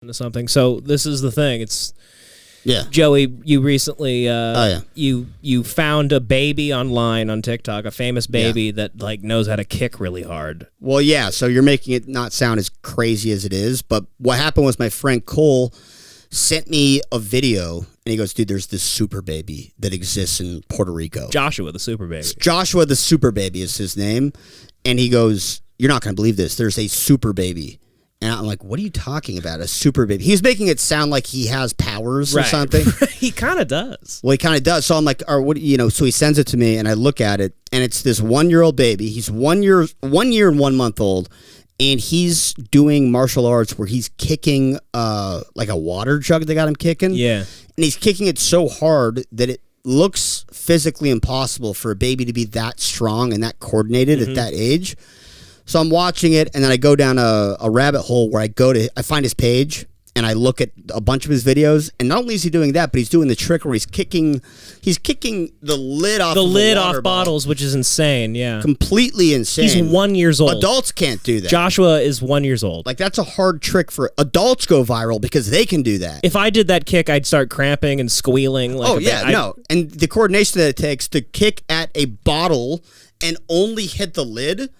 into something. So this is the thing. It's Joey, you recently you found a baby online on TikTok, a famous baby that like knows how to kick really hard. Well, yeah, so you're making it not sound as crazy as it is, but what happened was my friend Cole sent me a video and he goes, dude, there's this super baby that exists in Puerto Rico. Joshua the super baby. Joshua the super baby is his name. And he goes, you're not going to believe this. There's a super baby. And I'm like, what are you talking about? A super baby? He was making it sound like he has powers or something. He kind of does. Well, he kind of does. So I'm like, what? So he sends it to me, and I look at it, and it's this 1-year-old baby. He's 1 year and 1 month old, and he's doing martial arts where he's kicking like a water jug they got him kicking. Yeah. And he's kicking it so hard that it looks physically impossible for a baby to be that strong and that coordinated at that age. So I'm watching it, and then I go down a rabbit hole where I find his page, and I look at a bunch of his videos. And not only is he doing that, but he's doing the trick where he's kicking the lid off bottles, which is insane. Yeah, completely insane. He's 1 year old. Adults can't do that. Joshua is 1 year old. Like that's a hard trick for adults go viral because they can do that. If I did that kick, I'd start cramping and squealing. Like and the coordination that it takes to kick at a bottle and only hit the lid.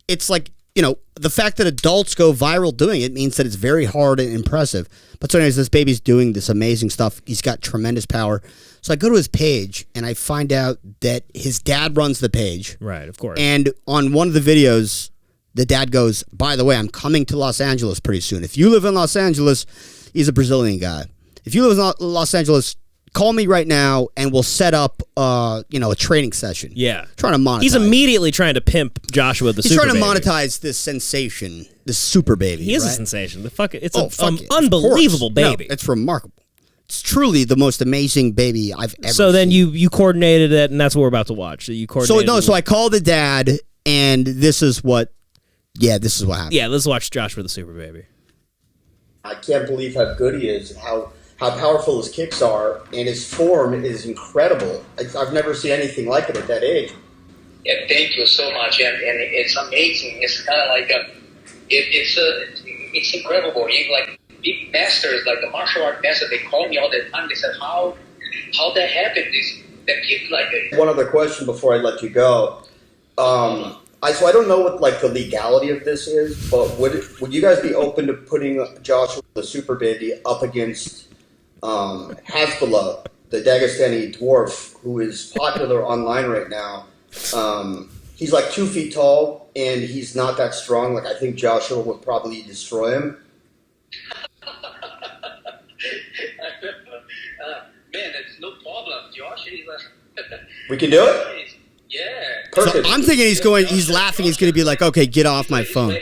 It's like, the fact that adults go viral doing it means that it's very hard and impressive. But so anyways, this baby's doing this amazing stuff. He's got tremendous power. So I go to his page, and I find out that his dad runs the page. Right, of course. And on one of the videos, the dad goes, by the way, I'm coming to Los Angeles pretty soon. If you live in Los Angeles, he's a Brazilian guy. If you live in Los Angeles, call me right now, and we'll set up, a training session. Yeah. Trying to monetize. He's immediately trying to pimp Joshua the super baby. He's trying to monetize this sensation, this super baby. He is a sensation. It's an unbelievable baby. No, it's remarkable. It's truly the most amazing baby I've ever seen. So then you coordinated it, and that's what we're about to watch. So I called the dad, and this is what happened. Yeah, let's watch Joshua the super baby. I can't believe how good he is and how powerful his kicks are, and his form is incredible. I've never seen anything like it at that age. Yeah, thank you so much, and it's amazing. It's kind of like it's incredible. You like big masters, like the martial art master. They call me all the time. They said, "How that happened? That kid like a." One other question before I let you go. So I don't know what like the legality of this is, but would you guys be open to putting Joshua the super baby up against Hasbulla, the Dagestani Dwarf, who is popular online right now? He's like 2 feet tall, and he's not that strong. Like I think Joshua would probably destroy him. Man, it's no problem. Josh is we can do it? Yeah. Perfect. So I'm thinking he's laughing. He's going to be like, okay, get off my phone.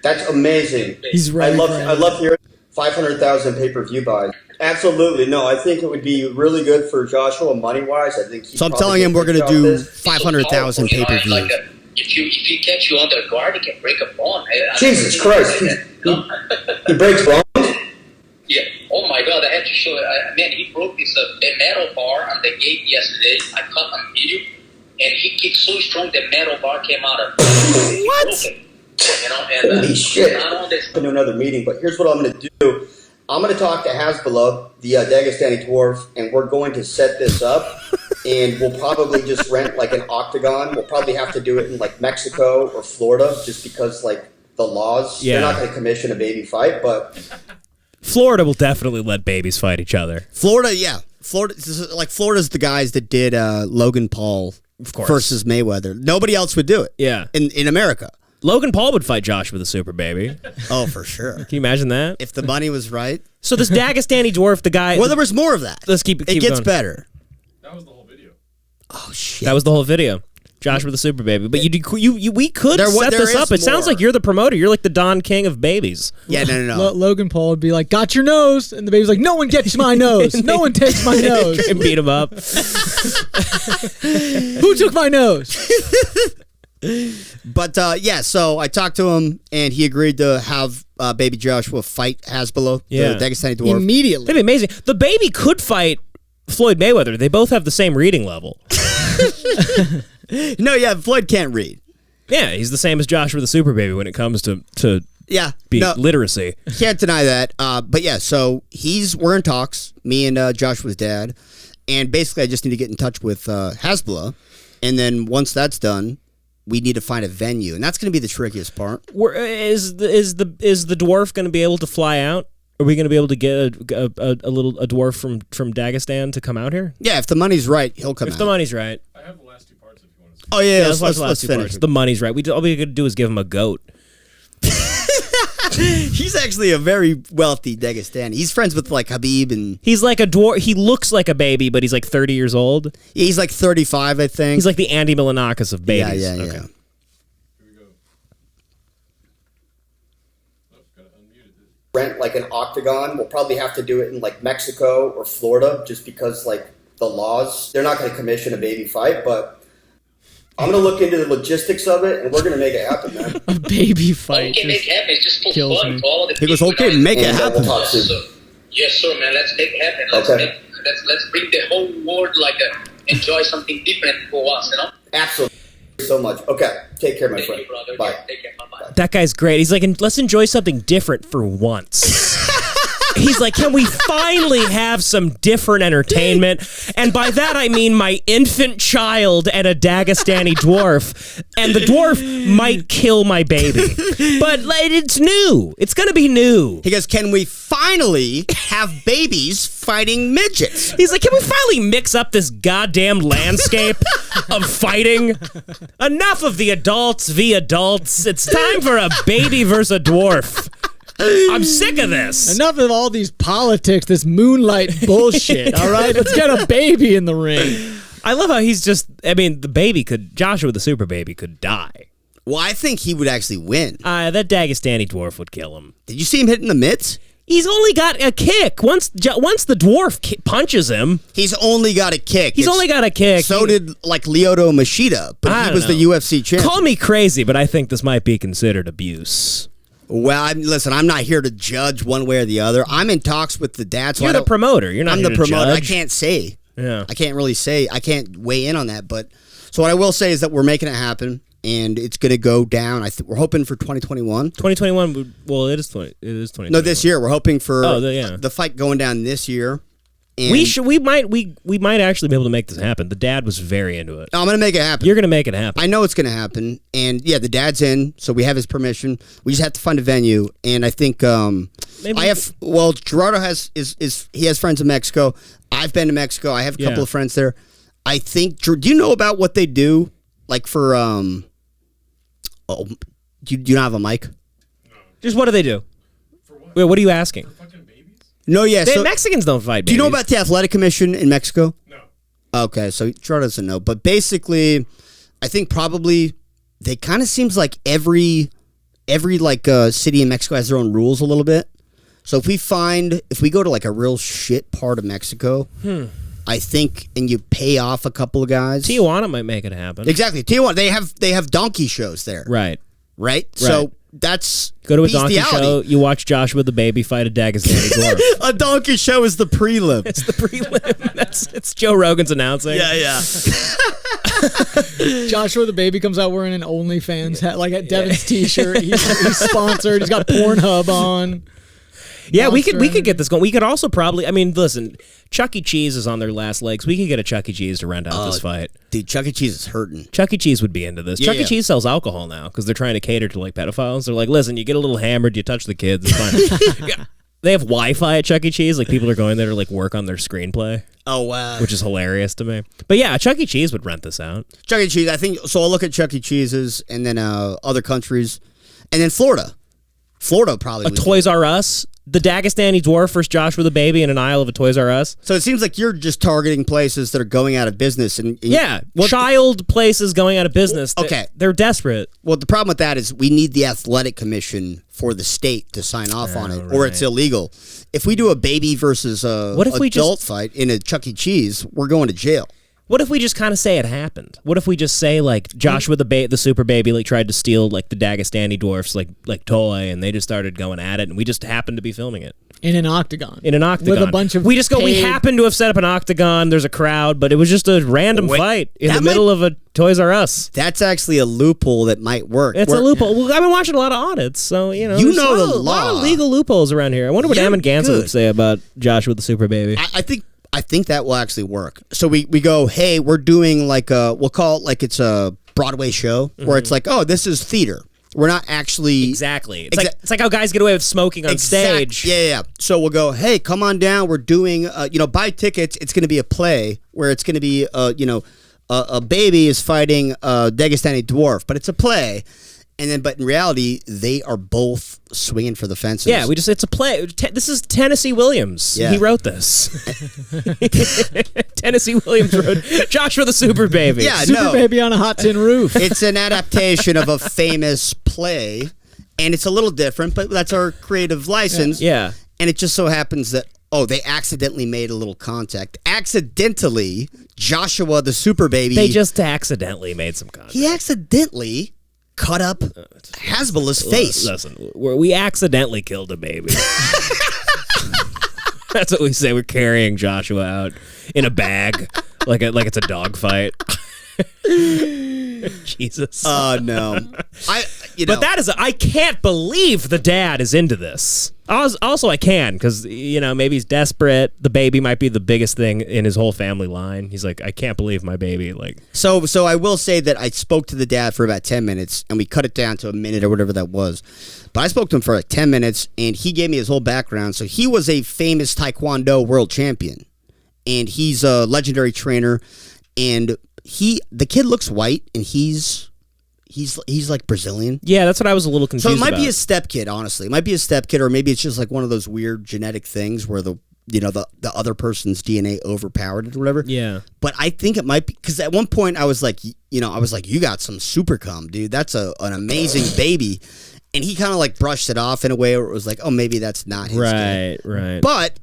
That's amazing. He's right. I love hearing 500,000 pay-per-view buys. Absolutely. No, I think it would be really good for Joshua money-wise. I think. So I'm telling him we're going to do 500,000 pay-per-views. Like if he catch you under guard, he can break a bone. Jesus Christ. He breaks bones? Yeah. Oh my God, I had to show it. Man, he broke this metal bar on the gate yesterday. I caught on video, and he kicked so strong the metal bar came out of what? Holy shit. I'm going to another meeting, but here's what I'm going to do. I'm going to talk to Hasbulla, the Dagestani Dwarf, and we're going to set this up, and we'll probably just rent like an octagon. We'll probably have to do it in like Mexico or Florida just because like the laws. Yeah. They're not going to commission a baby fight, but... Florida will definitely let babies fight each other. Florida's the guys that did Logan Paul versus Mayweather. Nobody else would do it. Yeah. In America. Logan Paul would fight Joshua the super baby. Oh, for sure. Can you imagine that? If the money was right. So this Dagestani Dwarf, the guy... Well, there was more of that. Let's keep it gets going. Better. That was the whole video. Oh, shit. That was the whole video. Joshua the super baby. But we could set this up. It sounds like you're the promoter. You're like the Don King of babies. Yeah, no. Logan Paul would be like, got your nose. And the baby's like, no one gets my nose. No one takes my nose. And beat him up. Who took my nose? But, so I talked to him, and he agreed to have baby Joshua fight Hasbulla, the Dagestani Dwarf. Immediately. That'd be amazing. The baby could fight Floyd Mayweather. They both have the same reading level. No, Floyd can't read. Yeah, he's the same as Joshua the super baby when it comes to Yeah, literacy. Can't deny that. But yeah, so we're in talks, me and Joshua's dad, and basically I just need to get in touch with Hasbulla, and then once that's done, we need to find a venue, and that's going to be the trickiest part. Is the dwarf going to be able to fly out? Are we going to be able to get a dwarf from Dagestan to come out here? Yeah, if the money's right, he'll come out. If the money's right. I have the last 2 parts if you want to see. Oh yeah, let's finish. The money's right. All we could do is give him a goat. He's actually a very wealthy Dagestani. He's friends with like Habib, and he's like a dwarf. He looks like a baby, but he's like 30 years old. Yeah, he's like 35, I think. He's like the Andy Milonakis of babies. Yeah. Here we go. Oh, gotta unmute it. Rent like an octagon. We'll probably have to do it in like Mexico or Florida, just because like the laws. They're not going to commission a baby fight, but I'm going to look into the logistics of it, and we're going to make it happen, man. A baby fight. Okay, make it happen. It's just for kills fun me. for all the He goes, people. okay, make it happen. We'll talk soon. So, yes, sir, man. Let's make it happen. Let's bring the whole world enjoy something different for us, you know? Absolutely. So much. Okay, take care, my Thank friend. you, brother. Bye. Take care. Bye-bye. That guy's great. He's like, let's enjoy something different for once. He's like, can we finally have some different entertainment? And by that, I mean my infant child and a Dagestani dwarf. And the dwarf might kill my baby. But like, it's new. It's going to be new. He goes, can we finally have babies fighting midgets? He's like, can we finally mix up this goddamn landscape of fighting? Enough of the adults v. adults. It's time for a baby versus a dwarf. I'm sick of this. Enough of all these politics, this moonlight bullshit, all right? Let's get a baby in the ring. I love how he's just, Joshua the super baby could die. Well, I think he would actually win. That Dagestani dwarf would kill him. Did you see him hitting the mitts? He's only got a kick. Once the dwarf punches him, he's only got a kick. He's only got a kick. So did like Lyoto Machida, but he was the UFC champ. Call me crazy, but I think this might be considered abuse. Well, listen, I'm not here to judge one way or the other. I'm in talks with the dad. So You're the promoter. You're not. I'm here the to promoter. judge. I can't say. Yeah. I can't really say. I can't weigh in on that. But so what I will say is that we're making it happen, and it's going to go down. We're hoping for 2021. 2021. Well, it is 2021. No, this year we're hoping for yeah. the fight going down this year. And We might actually be able to make this happen. The dad was very into it. I'm going to make it happen. You're going to make it happen. I know it's going to happen. And yeah, the dad's in, so we have his permission. We just have to find a venue. And I think Gerardo he has friends in Mexico. I've been to Mexico. I have a couple of friends there. I think, do you know about what they do? Like for, do you not have a mic? No. Just what do they do? For what? Wait, what are you asking? For fucking babies? No, yeah. So, Mexicans don't fight babies. do you know about the Athletic Commission in Mexico? No. Okay, so Gerardo doesn't know. But basically, I think probably they kind of seems like every city in Mexico has their own rules a little bit. So if we go to like a real shit part of Mexico, I think, and you pay off a couple of guys. Tijuana might make it happen. Exactly. Tijuana, they have donkey shows there. Right? So that's go to a donkey bestiality. show. You watch Joshua the baby fight a Dagestani dwarf. A donkey show is the prelim. It's the prelim. It's Joe Rogan's announcing. Yeah. Joshua the baby comes out wearing an OnlyFans hat, like at Devan's t-shirt. He's sponsored. He's got Pornhub on. Yeah, we could get this going. We could also probably, listen, Chuck E. Cheese is on their last legs. We could get a Chuck E. Cheese to rent out this fight. Dude, Chuck E. Cheese is hurting. Chuck E. Cheese would be into this. Chuck E. Cheese sells alcohol now because they're trying to cater to like pedophiles. They're like, listen, you get a little hammered, you touch the kids, it's fine. Yeah. They have Wi-Fi at Chuck E. Cheese. Like people are going there to like work on their screenplay. Oh, wow. Which is hilarious to me. But yeah, Chuck E. Cheese would rent this out. Chuck E. Cheese, I think, so I'll look at Chuck E. Cheese's and then other countries. And then Florida. Florida probably. Toys R Us. The Dagestani dwarf versus Joshua the baby in an aisle of a Toys R Us. So it seems like you're just targeting places that are going out of business. And child places going out of business. Okay. They're desperate. Well, the problem with that is we need the athletic commission for the state to sign off on it, or it's illegal. If we do a baby versus adult fight in a Chuck E. Cheese, we're going to jail. What if we just kind of say it happened? What if we just say like Joshua the super baby like tried to steal like the Dagestani dwarfs like toy, and they just started going at it, and we just happened to be filming it? In an octagon. In an octagon. With a bunch of we just go, we paid- happen to have set up an octagon. There's a crowd, but it was just a random fight in the middle of a Toys R Us. That's actually a loophole that might work. It's a loophole. Well, I've been watching a lot of audits, so, You there's know the a lot of law. legal loopholes around here. I wonder what You're Amon Ganson would good. say about Joshua the Super Baby. I think that will actually work. So we go, hey, we're doing like we'll call it like it's a Broadway show where it's like, oh, this is theater. We're not actually Exactly. It's like how guys get away with smoking on stage. Yeah. So we'll go, hey, come on down. We're doing, buy tickets. It's going to be a play where it's going to be, a baby is fighting a Dagestani dwarf, but it's a play. And then, but in reality, they are both swinging for the fences. Yeah, it's a play. This is Tennessee Williams. Yeah. He wrote this. Tennessee Williams wrote Joshua the Super Baby. Yeah, Super Baby on a hot tin roof. It's an adaptation of a famous play, and it's a little different, but that's our creative license. Yeah. And it just so happens that, they accidentally made a little contact. Accidentally, Joshua the Super Baby. They just accidentally made some contact. He accidentally cut up Hasbulla's face. Listen, we accidentally killed a baby. That's what we say. We're carrying Joshua out in a bag, like it's a dog fight. Jesus. No. But that is, I can't believe the dad is into this. Also, I can, because, maybe he's desperate. The baby might be the biggest thing in his whole family line. He's like, I can't believe my baby. So I will say that I spoke to the dad for about 10 minutes, and we cut it down to a minute or whatever that was. But I spoke to him for like 10 minutes, and he gave me his whole background. So he was a famous Taekwondo world champion, and he's a legendary trainer, and the kid looks white, and he's like Brazilian. Yeah, that's what I was a little confused So it might about. be a step kid, honestly. It might be a step kid, or maybe it's just like one of those weird genetic things where the other person's DNA overpowered it or whatever. Yeah. But I think it might be, because at one point I was like, you got some super cum, dude. That's an amazing baby. And he kind of like brushed it off in a way where it was like, oh, maybe that's not his kid. Right. But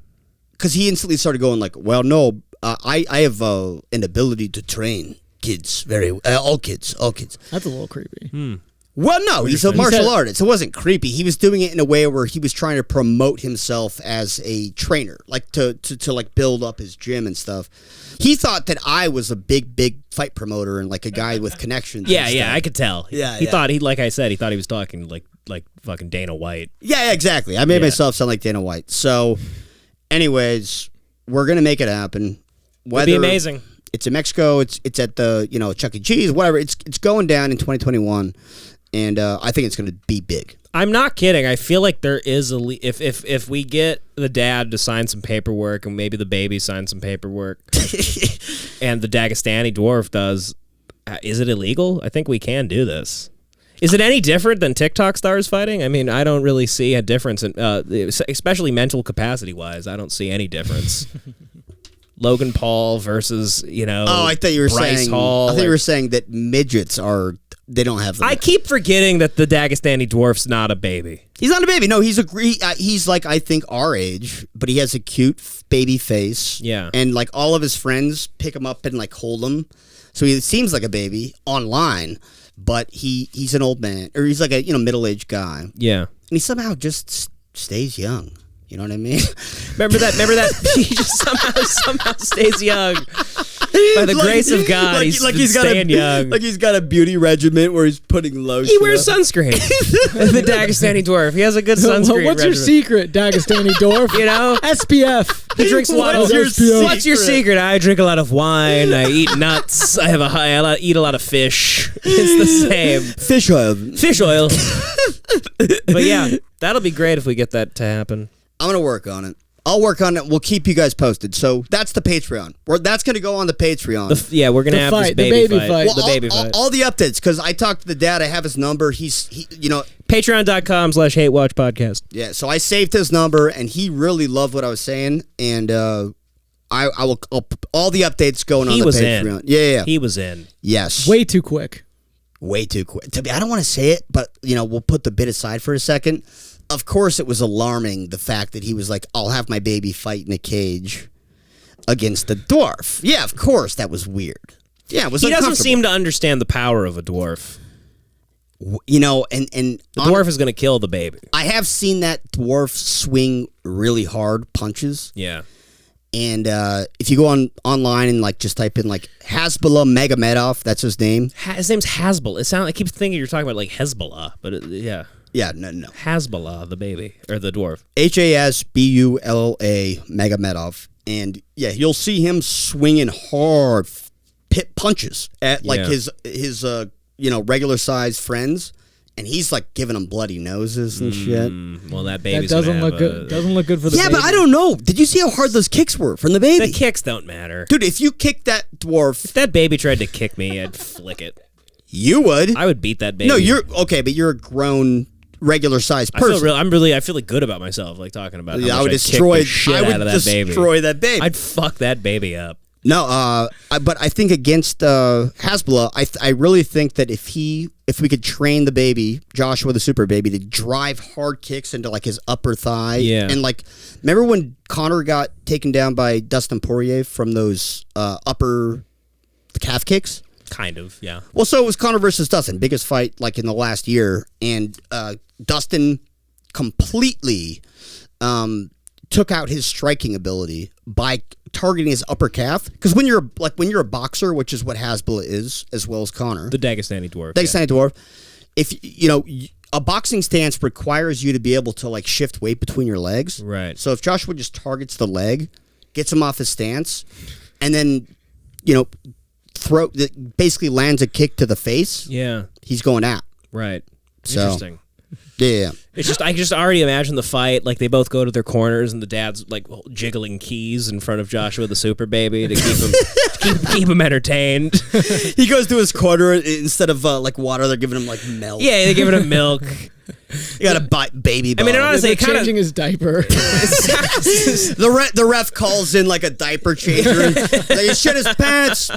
because he instantly started going like, well, no, I have an ability to train kids, all kids. That's a little creepy. Well, no, he's a martial artist. It wasn't creepy. He was doing it in a way where he was trying to promote himself as a trainer, like to like build up his gym and stuff. He thought that I was a big fight promoter and like a guy with connections. Yeah, I could tell. Yeah, he thought like I said, he thought he was talking like fucking Dana White. Yeah, exactly. I made myself sound like Dana White. So, anyways, we're gonna make it happen. It'd be amazing. It's in Mexico. It's at the Chuck E. Cheese, whatever. It's going down in 2021, and I think it's going to be big. I'm not kidding. I feel like there is if we get the dad to sign some paperwork and maybe the baby signs some paperwork, and the Dagestani dwarf does, is it illegal? I think we can do this. Is it any different than TikTok stars fighting? I mean, I don't really see a difference in, especially mental capacity wise. I don't see any difference. Logan Paul versus, I thought you were Bryce saying. Hall. I thought you were saying that midgets they don't have. I keep forgetting that the Dagestani dwarf's not a baby. He's not a baby. No, he's like I think our age, but he has a cute baby face. Yeah, and like all of his friends pick him up and like hold him, so he seems like a baby online, but he's an old man, or he's like a middle-aged guy. Yeah, and he somehow just stays young. You know what I mean? Remember that he just somehow stays young. By the grace of God, he's staying young. Like he's got a beauty regimen where he's putting lotion. He wears sunscreen. The Dagestani dwarf. He has a good sunscreen What's your regimen. secret, Dagestani dwarf? SPF. He drinks What's your secret? I drink a lot of wine. I eat nuts. I eat a lot of fish. It's the same. Fish oil. Fish oil. But yeah, that'll be great if we get that to happen. I'm going to work on it. I'll work on it. We'll keep you guys posted. So that's the Patreon. That's going to go on the Patreon. We're going to have this baby fight. Well, the baby fight. All the updates, because I talked to the dad. I have his number. Patreon.com/HateWatchPodcast. Yeah, so I saved his number, and he really loved what I was saying, and all the updates going on the Patreon. In. Yeah. He was in. Yes. Way too quick. Way too quick. I don't want to say it, but, we'll put the bit aside for a second. Of course, it was alarming, the fact that he was like, I'll have my baby fight in a cage against the dwarf. Yeah, of course, that was weird. Yeah, it was He doesn't uncomfortable. seem to understand the power of a dwarf. You know, and The dwarf is going to kill the baby. I have seen that dwarf swing really hard punches. Yeah. And if you go online and like just type in like Hasbulla Magomedov, that's his name. His name's Hasbulla. I keep thinking you're talking about like Hezbollah, but yeah. Yeah, no. Hasbulla, the baby, or the dwarf. Hasbulla Magomedov. And yeah, you'll see him swinging hard punches at like his regular sized friends. And he's like giving them bloody noses and shit. Well, that baby doesn't look good. Doesn't look good for the baby. Yeah, but I don't know. Did you see how hard those kicks were from the baby? The kicks don't matter. Dude, if you kick that dwarf... If that baby tried to kick me, I'd flick it. You would? I would beat that baby. No, you're... Okay, but you're a grown, regular-sized person. I feel like good about myself, like talking about how I would much destroy the shit out of that baby. Destroy that baby. I'd fuck that baby up. No, but I think against Hasbulla, I really think that if we could train the baby, Joshua the super baby, to drive hard kicks into like his upper thigh, and like, remember when Conor got taken down by Dustin Poirier from those upper calf kicks? Kind of, yeah. Well, so it was Conor versus Dustin, biggest fight like in the last year, and Dustin completely took out his striking ability by targeting his upper calf. Because when you're a boxer, which is what Hasbulla is, as well as Conor, the Dagestani Dwarf. Dwarf. If a boxing stance requires you to be able to like shift weight between your legs. Right. So if Joshua just targets the leg, gets him off his stance, and then basically lands a kick to the face. Yeah. He's going out. Right. So, interesting. Yeah. It's just I just already imagine the fight, like they both go to their corners and the dad's like jiggling keys in front of Joshua the super baby to keep him entertained. He goes to his corner, instead of like water, they're giving him like milk. Yeah, they're giving him milk. You got a baby bottle. I mean, honestly, they're changing his diaper. The ref calls in like a diaper changer. Like, he shit his pants.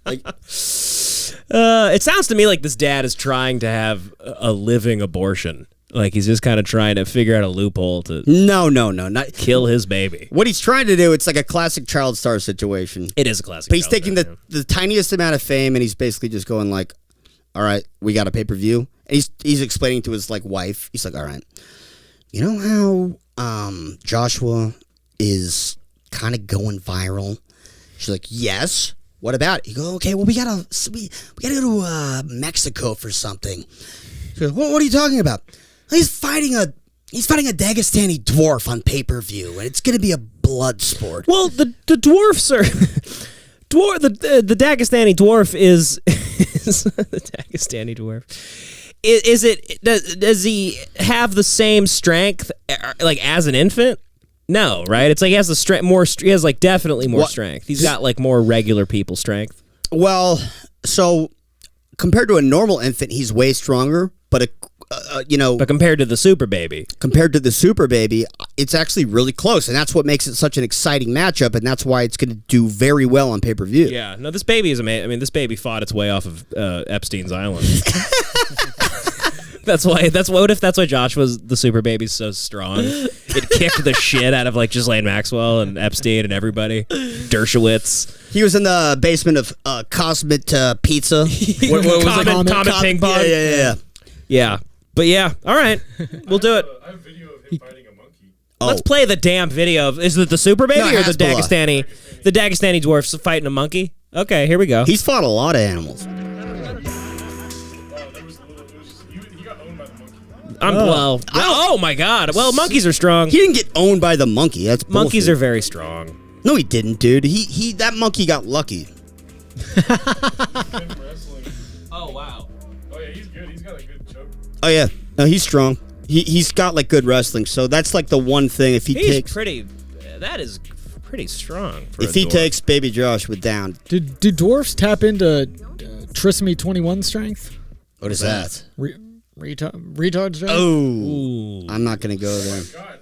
Like, it sounds to me like this dad is trying to have a living abortion. Like he's just kind of trying to figure out a loophole to not kill his baby. What he's trying to do, it's like a classic child star situation. It is a classic. But he's taking the tiniest amount of fame, and he's basically just going like, all right, we got a pay-per-view. And he's explaining to his like wife, he's like, all right, you know how Joshua is kind of going viral? She's like, yes. What about it? You go, okay, well we gotta go to Mexico for something. She goes, what are you talking about? He's fighting a Dagestani dwarf on pay-per-view, and it's gonna be a blood sport. Well, the dwarfs are the Dagestani dwarf is the Dagestani dwarf. Does he have the same strength like as an infant? No, right? It's like he has the strength he has like definitely more strength. He's got like more regular people strength. Well, so compared to a normal infant, he's way stronger, but but compared to the super baby, it's actually really close, and that's what makes it such an exciting matchup, and that's why it's going to do very well on pay-per-view. Yeah, no, this baby is amazing. I mean, this baby fought its way off of Epstein's Island. That's why Joshua's the super baby's so strong. It kicked the shit out of like Ghislaine Maxwell and Epstein and everybody. Dershowitz. He was in the basement of Cosmic Pizza. What was Comet Ping Pong? Yeah. But yeah, all right, we'll do it. I have video of him fighting a monkey. Let's play the damn video. Is it the super baby or the Dagestani? The Dagestani dwarfs fighting a monkey? Okay, here we go. He's fought a lot of animals. He got owned by the monkey. Oh my god. Well, monkeys are strong. He didn't get owned by the monkey. That's bullshit. Monkeys are very strong. No, he didn't, dude. He that monkey got lucky. Oh wow. Oh yeah, he's good. He's got a good choke. Oh yeah, no, he's strong. He's got like good wrestling, so that's like the one thing. If that is pretty strong. If he takes Baby Joshua down, do dwarfs tap into Trisomy 21 strength? What is that? Retard strength? Oh, I'm not gonna go there. God.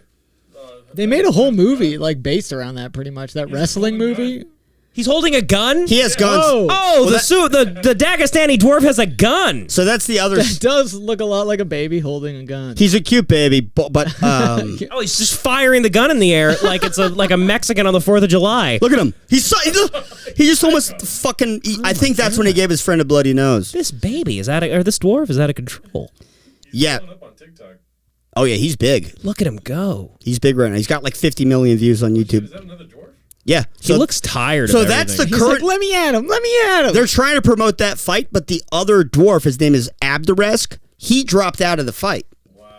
They made a whole movie like based around that, pretty much. That wrestling movie. He's holding a gun? He has guns. Oh, the Dagestani dwarf has a gun. So that's the other. That does look a lot like a baby holding a gun. He's a cute baby, but Oh, he's just firing the gun in the air like it's like a Mexican on the 4th of July. look at him. He just almost fucking. I think that's when he gave his friend a bloody nose. This baby, or this dwarf is out of control. Yeah. Up on TikTok. Oh yeah, he's big. Look at him go. He's big right now. He's got like 50 million views on Is YouTube. that another dwarf? Yeah. He looks tired So of that's the everything. He's current. like, let me at him. Let me at him. They're trying to promote that fight, but the other dwarf, his name is Abduresk, he dropped out of the fight.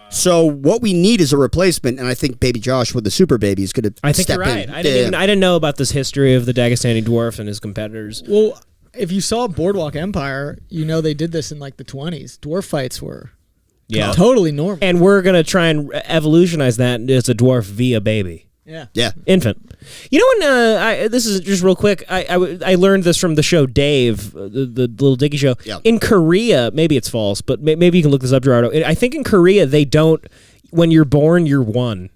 So what we need is a replacement, and I think Baby Josh with the super baby is going to I think step you're right. in. I didn't know about this history of the Dagestani dwarf and his competitors. Well, if you saw Boardwalk Empire, you know they did this in like the 20s. Dwarf fights were totally normal. And we're going to try and evolutionize that as a dwarf via baby. Yeah. Yeah. Infant. You know when, this is just real quick, I learned this from the show Dave, the Little Dicky show. Yeah. In Korea, maybe it's false, but maybe you can look this up, Gerardo. I think in Korea, they don't, when you're born, you're one.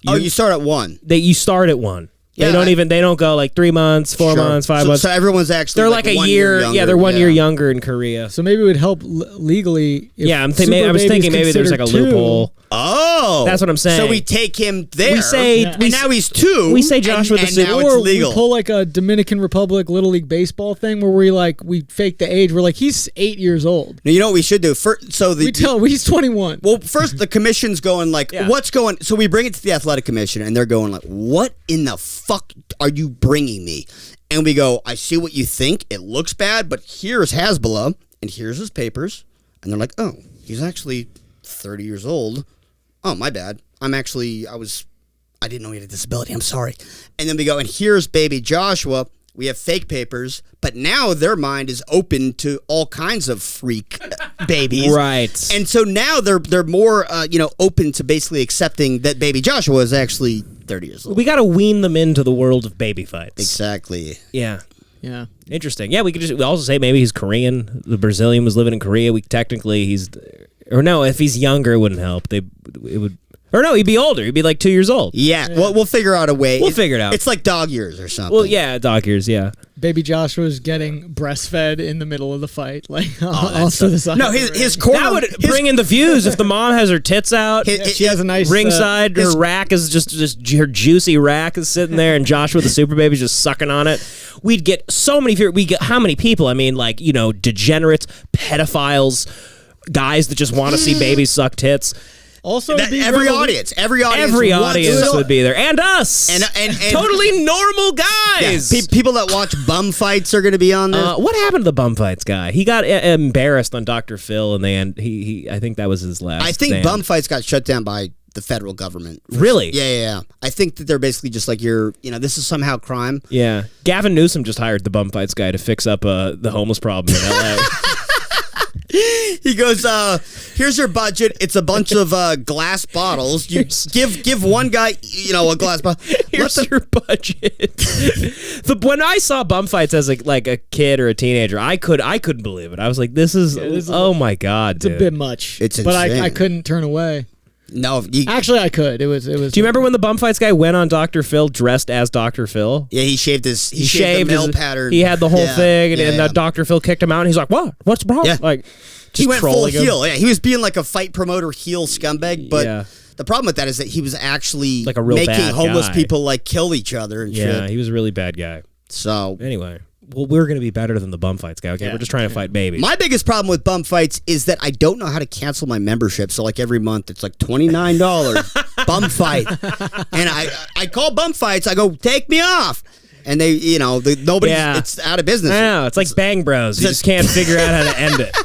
You start at 1. You start at 1. Yeah, They don't go like 3 months, 4 months, 5 months. So everyone's actually They're like a 1 year. younger. Yeah, they're 1 year younger in Korea. So maybe it would help legally. If Yeah, I was Super Baby's thinking maybe there's like a considered loophole. Oh, That's what I'm saying. So we take him there. We say- and we- now he's 2. we say Josh with the and now super- it's Or legal. we pull like a Dominican Republic Little League Baseball thing where we fake the age. We're like, he's 8 years old. Now, you know what we should do? He's 21. Well, first the commission's going like, Yeah. what's going? So we bring it to the athletic commission, and they're going like, what in the fuck are you bringing me? And we go, I see what you think. It looks bad, but here's Hasbulla, and here's his papers. And they're like, oh, he's actually 30 years old. Oh, my bad. I didn't know he had a disability. I'm sorry. And then we go, and here's baby Joshua. We have fake papers, but now their mind is open to all kinds of freak babies. Right. And so now they're more open to basically accepting that baby Joshua is actually 30 years old. We got to wean them into the world of baby fights. Exactly. Yeah. Yeah. Interesting. Yeah, we also say maybe he's Korean. The Brazilian was living in Korea. If he's younger, it wouldn't help. He'd be older. He'd be like 2 years old. Yeah. Well, we'll figure out a way. We'll figure it out. It's like dog years or something. Well, yeah, dog years, yeah. Baby Joshua's getting breastfed in the middle of the fight, like off to the side. No, his corner. That would bring in the views if the mom has her tits out. She has a nice ringside. Her rack is just her juicy rack is sitting there, and Josh with the super baby's just sucking on it. We'd get so many. We get how many people? I mean, like degenerates, pedophiles, guys that just want to see babies suck tits. Also, every audience would be there, and us, and totally normal guys. Yeah, people that watch bum fights are going to be on there. What happened to the bum fights guy? He got embarrassed on Dr. Phil, and I think that was his last. I think bum fights got shut down by the federal government. Really? Yeah. I think that they're basically just like this is somehow crime. Yeah. Gavin Newsom just hired the bum fights guy to fix up the homeless problem in LA. He goes, here's your budget. It's a bunch of glass bottles. You give one guy, a glass bottle. Here's your budget. When I saw bum fights as a kid or a teenager, I couldn't believe it. I was like, this is oh my god, it's a bit much. It's but insane. I couldn't turn away. No, actually I could. It was. Do you remember when the bum fights guy went on Dr. Phil dressed as Dr. Phil? Yeah, he shaved his the male pattern. He had the whole thing, and Dr. Phil kicked him out, and he's like, "What? What's the problem?" Yeah. Like, just he went full trolling him. heel. Yeah, he was being like a fight promoter heel scumbag, but the problem with that is that he was actually like a real making bad homeless guy. people like kill each other and shit. Yeah, he was a really bad guy. So anyway, well, we're gonna be better than the bum fights guy. Okay, we're just trying to fight babies. my biggest problem with bum fights is that I don't know how to cancel my membership. So like every month it's like $29 bum fight, and I call bum fights. I go, take me off. And they, nobody, it's out of business. I know, it's like Bang Bros. You just can't figure out how to end it.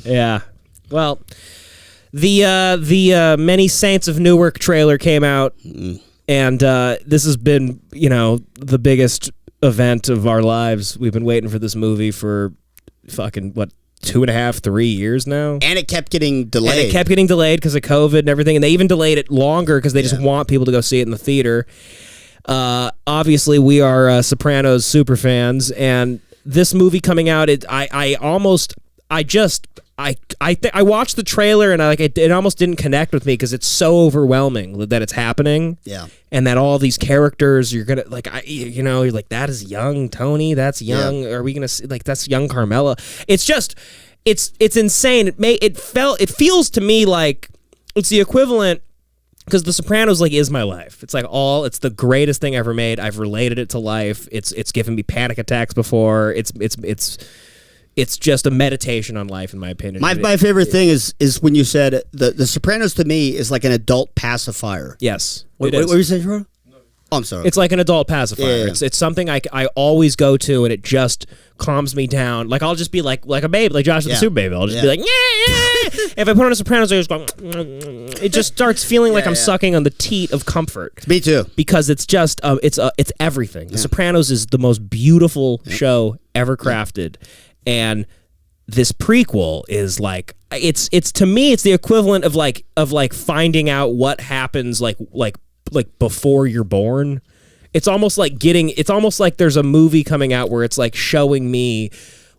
Yeah. Well, the Many Saints of Newark trailer came out, and this has been, the biggest event of our lives. We've been waiting for this movie for fucking, 2.5, 3 years now? And it kept getting delayed. And it kept getting delayed because of COVID and everything, and they even delayed it longer because they just want people to go see it in the theater. Obviously, we are Sopranos super fans, and this movie coming out, I I watched the trailer and it almost didn't connect with me because it's so overwhelming that it's happening. Yeah. And that all these characters, you're gonna you're like, that is young Tony, that's young. Are we gonna see that's young Carmela? It's just, it's insane. It feels to me like it's the equivalent. Because The Sopranos is my life. It's it's the greatest thing ever made. I've related it to life. It's given me panic attacks before. It's just a meditation on life, in my opinion. My favorite thing is when you said the Sopranos to me is like an adult pacifier. Yes. What were you saying, Jordan? Oh, I'm sorry. It's like an adult pacifier. Yeah. It's something I always go to, and it just calms me down. Like I'll just be like a baby, like Josh the Super Baby. I'll just be like, yeah. If I put on a Sopranos, I just go. It just starts feeling like I'm sucking on the teat of comfort. Me too. Because it's just it's everything. The Sopranos is the most beautiful show ever crafted, and this prequel is like it's to me it's the equivalent of like finding out what happens like before you're born. It's almost like there's a movie coming out where it's like showing me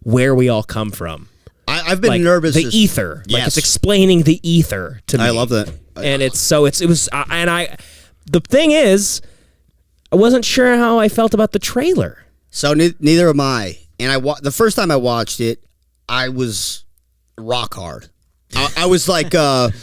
where we all come from. I've been nervous. The ether. Like it's explaining the ether to me. I love that. The thing is, I wasn't sure how I felt about the trailer. So neither am I. And the first time I watched it, I was rock hard. I was like, it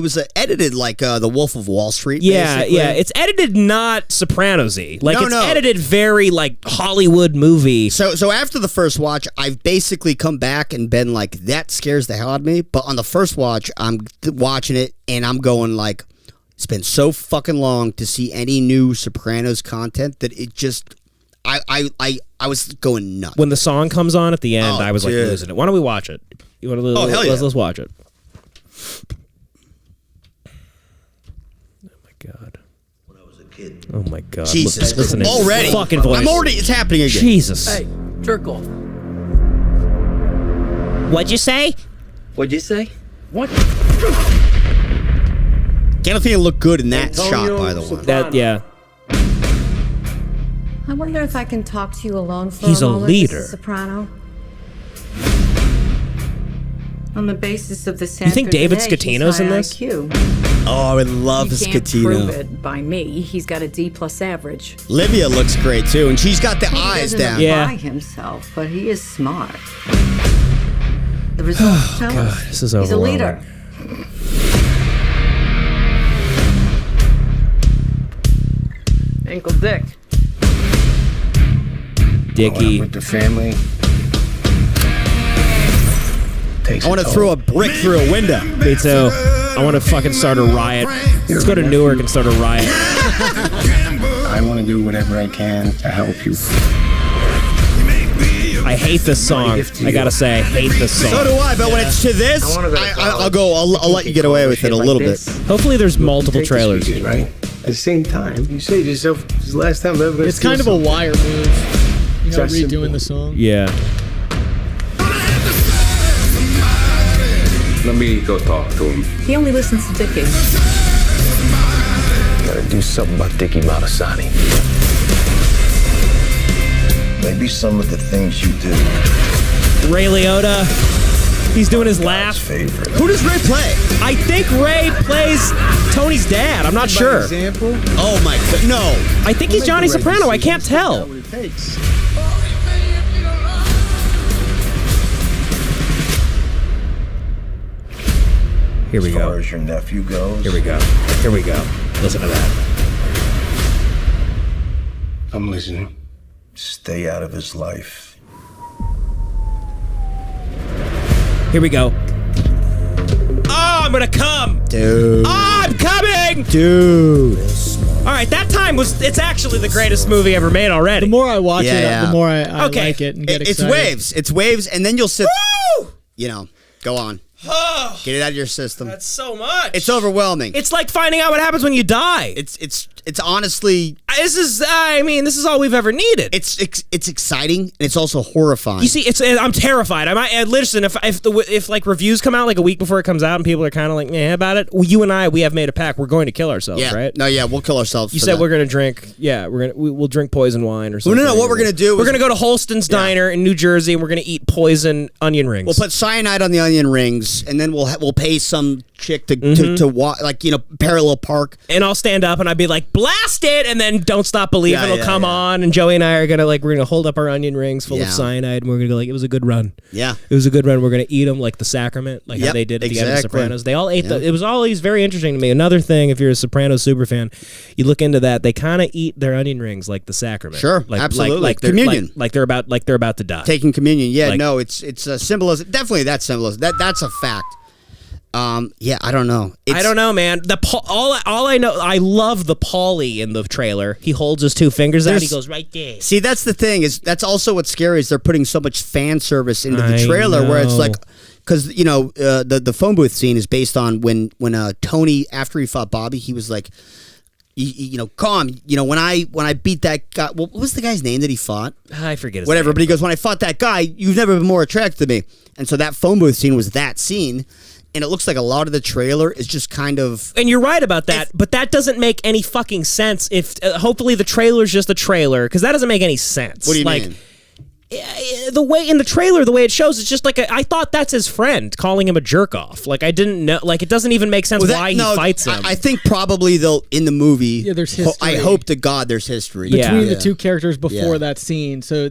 was edited like The Wolf of Wall Street. Yeah, basically. yeah. It's edited not Sopranos-y. It's No. edited very like Hollywood movie. So after the first watch, I've basically come back and been like, that scares the hell out of me. But on the first watch, I'm watching it and I'm going like, it's been so fucking long to see any new Sopranos content that it just, I was going nuts. When the song comes on at the end, I was like losing it. Why don't we watch it? You want to? Hell yeah. Let's watch it. Oh my god. When I was a kid. Oh my god. Jesus. Listen to his Already. fucking voice. It's happening again. Jesus. Hey, Jerkle. What'd you say? What'd you say? What? Gandolfini looked good in that shot, by the way. That yeah. I wonder if I can talk to you alone for He's a a moment, leader. Mrs. Soprano. On the basis of the You think David Sanford Scatino's in this? IQ. Oh, I would love You can't prove Scatino. it by me. He's got a D+ average. Livia looks great too, and she's got the eyes He down. doesn't Yeah. apply himself, but he is smart. The results tell us. This is He's a overwhelming. leader. Ankle Dick. Dickie. With the family. I want to throw a brick through a window. Me too. I want to fucking start a riot. Let's go to Newark and start a riot. I want to do whatever I can to help you. I hate this song. I gotta say, I hate this song. So do I, but when it's to this, I'll let you get away with it a little bit. Hopefully there's multiple trailers. Right? At the same time, you say to yourself, "This is the last time I'm ever going to." It's kind of a Wire move. You know, Just redoing simple. the song. Yeah. Let me go talk to him. He only listens to Dickie. Gotta do something about Dickie Montesani. Maybe some of the things you do. Ray Liotta. He's doing his laugh. Favorite. Who does Ray play? I think Ray plays Tony's dad. I'm not sure. Example. Oh my god, no. I think he's Johnny Soprano. I can't tell. What it takes. Here we As far go. as your nephew goes, Here we go. Here we go. Listen to that. I'm listening. Stay out of his life. Here we go. Oh, I'm gonna come. Dude. Oh, I'm coming. Dude. All right, that time it's actually the greatest movie ever made already. The more I watch Yeah. it, the more I Okay. like it and get It's excited. waves. It's waves, and then you'll sit. Woo! You know, go on. Get it out of your system. That's so much. It's overwhelming. It's like finding out what happens when you die. It's honestly. This is all we've ever needed. It's exciting and it's also horrifying. You see, I'm terrified. I might listen if like reviews come out like a week before it comes out and people are kind of like about it. Well, you and I, we have made a pact. We're going to kill ourselves, right? No, yeah, we'll kill ourselves. You said we're going to drink. Yeah, we'll drink poison wine or something. Well, no. What we're going to do? We're going to go to Holston's Diner in New Jersey and we're going to eat poison onion rings. We'll put cyanide on the onion rings and then we'll pay some chick to walk, like, parallel park. And I'll stand up and I'd be like, blast it, and then Don't Stop Believing will come on, and Joey and I are gonna we're gonna hold up our onion rings full of cyanide, and we're gonna go like, it was a good run. Yeah, it was a good run. We're gonna eat them like the sacrament, like how they did at the end of the Sopranos. They all ate it was always very interesting to me. Another thing, if you're a Sopranos super fan, you look into that. They kind of eat their onion rings like the sacrament. Sure, absolutely, like communion, like they're about to die. Taking communion. Yeah, it's a symbolism. Definitely that symbolism. That's a fact. I don't know. I don't know, man. All I know, I love the Paulie in the trailer. He holds his two fingers out and he goes right there. See, that's the thing, is that's also what's scary, is they're putting so much fan service into the trailer where it's like, because the phone booth scene is based on when Tony, after he fought Bobby, he was like, calm. When I beat that guy, what was the guy's name that he fought? I forget his name. But he goes, when I fought that guy, you've never been more attracted to me. And so that phone booth scene was that scene. And it looks like a lot of the trailer is just kind of... And you're right about that, but that doesn't make any fucking sense if... hopefully the trailer's just a trailer, because that doesn't make any sense. What do you mean? The way in the trailer, the way it shows, it's just like I thought that's his friend calling him a jerk off. Like I didn't know. Like it doesn't even make sense why he fights him. I think probably they'll in the movie. Yeah, there's history. I hope to God there's history between the two characters before that scene. So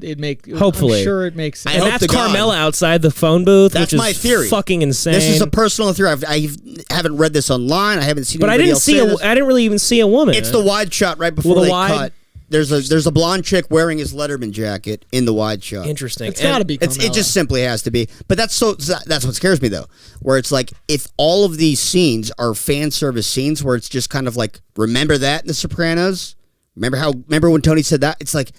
hopefully, I'm sure it makes sense. And that's Carmela outside the phone booth. That's which is my theory. Fucking insane. This is a personal theory. I haven't read this online. I haven't seen. But I didn't really even see a woman. It's the wide shot right before they cut. There's a blonde chick wearing his Letterman jacket in the wide shot. Interesting. It's got to be. It just simply has to be. But that's what scares me though. Where it's like, if all of these scenes are fan service scenes, where it's just kind of like, remember that in The Sopranos? Remember when Tony said that? It's like,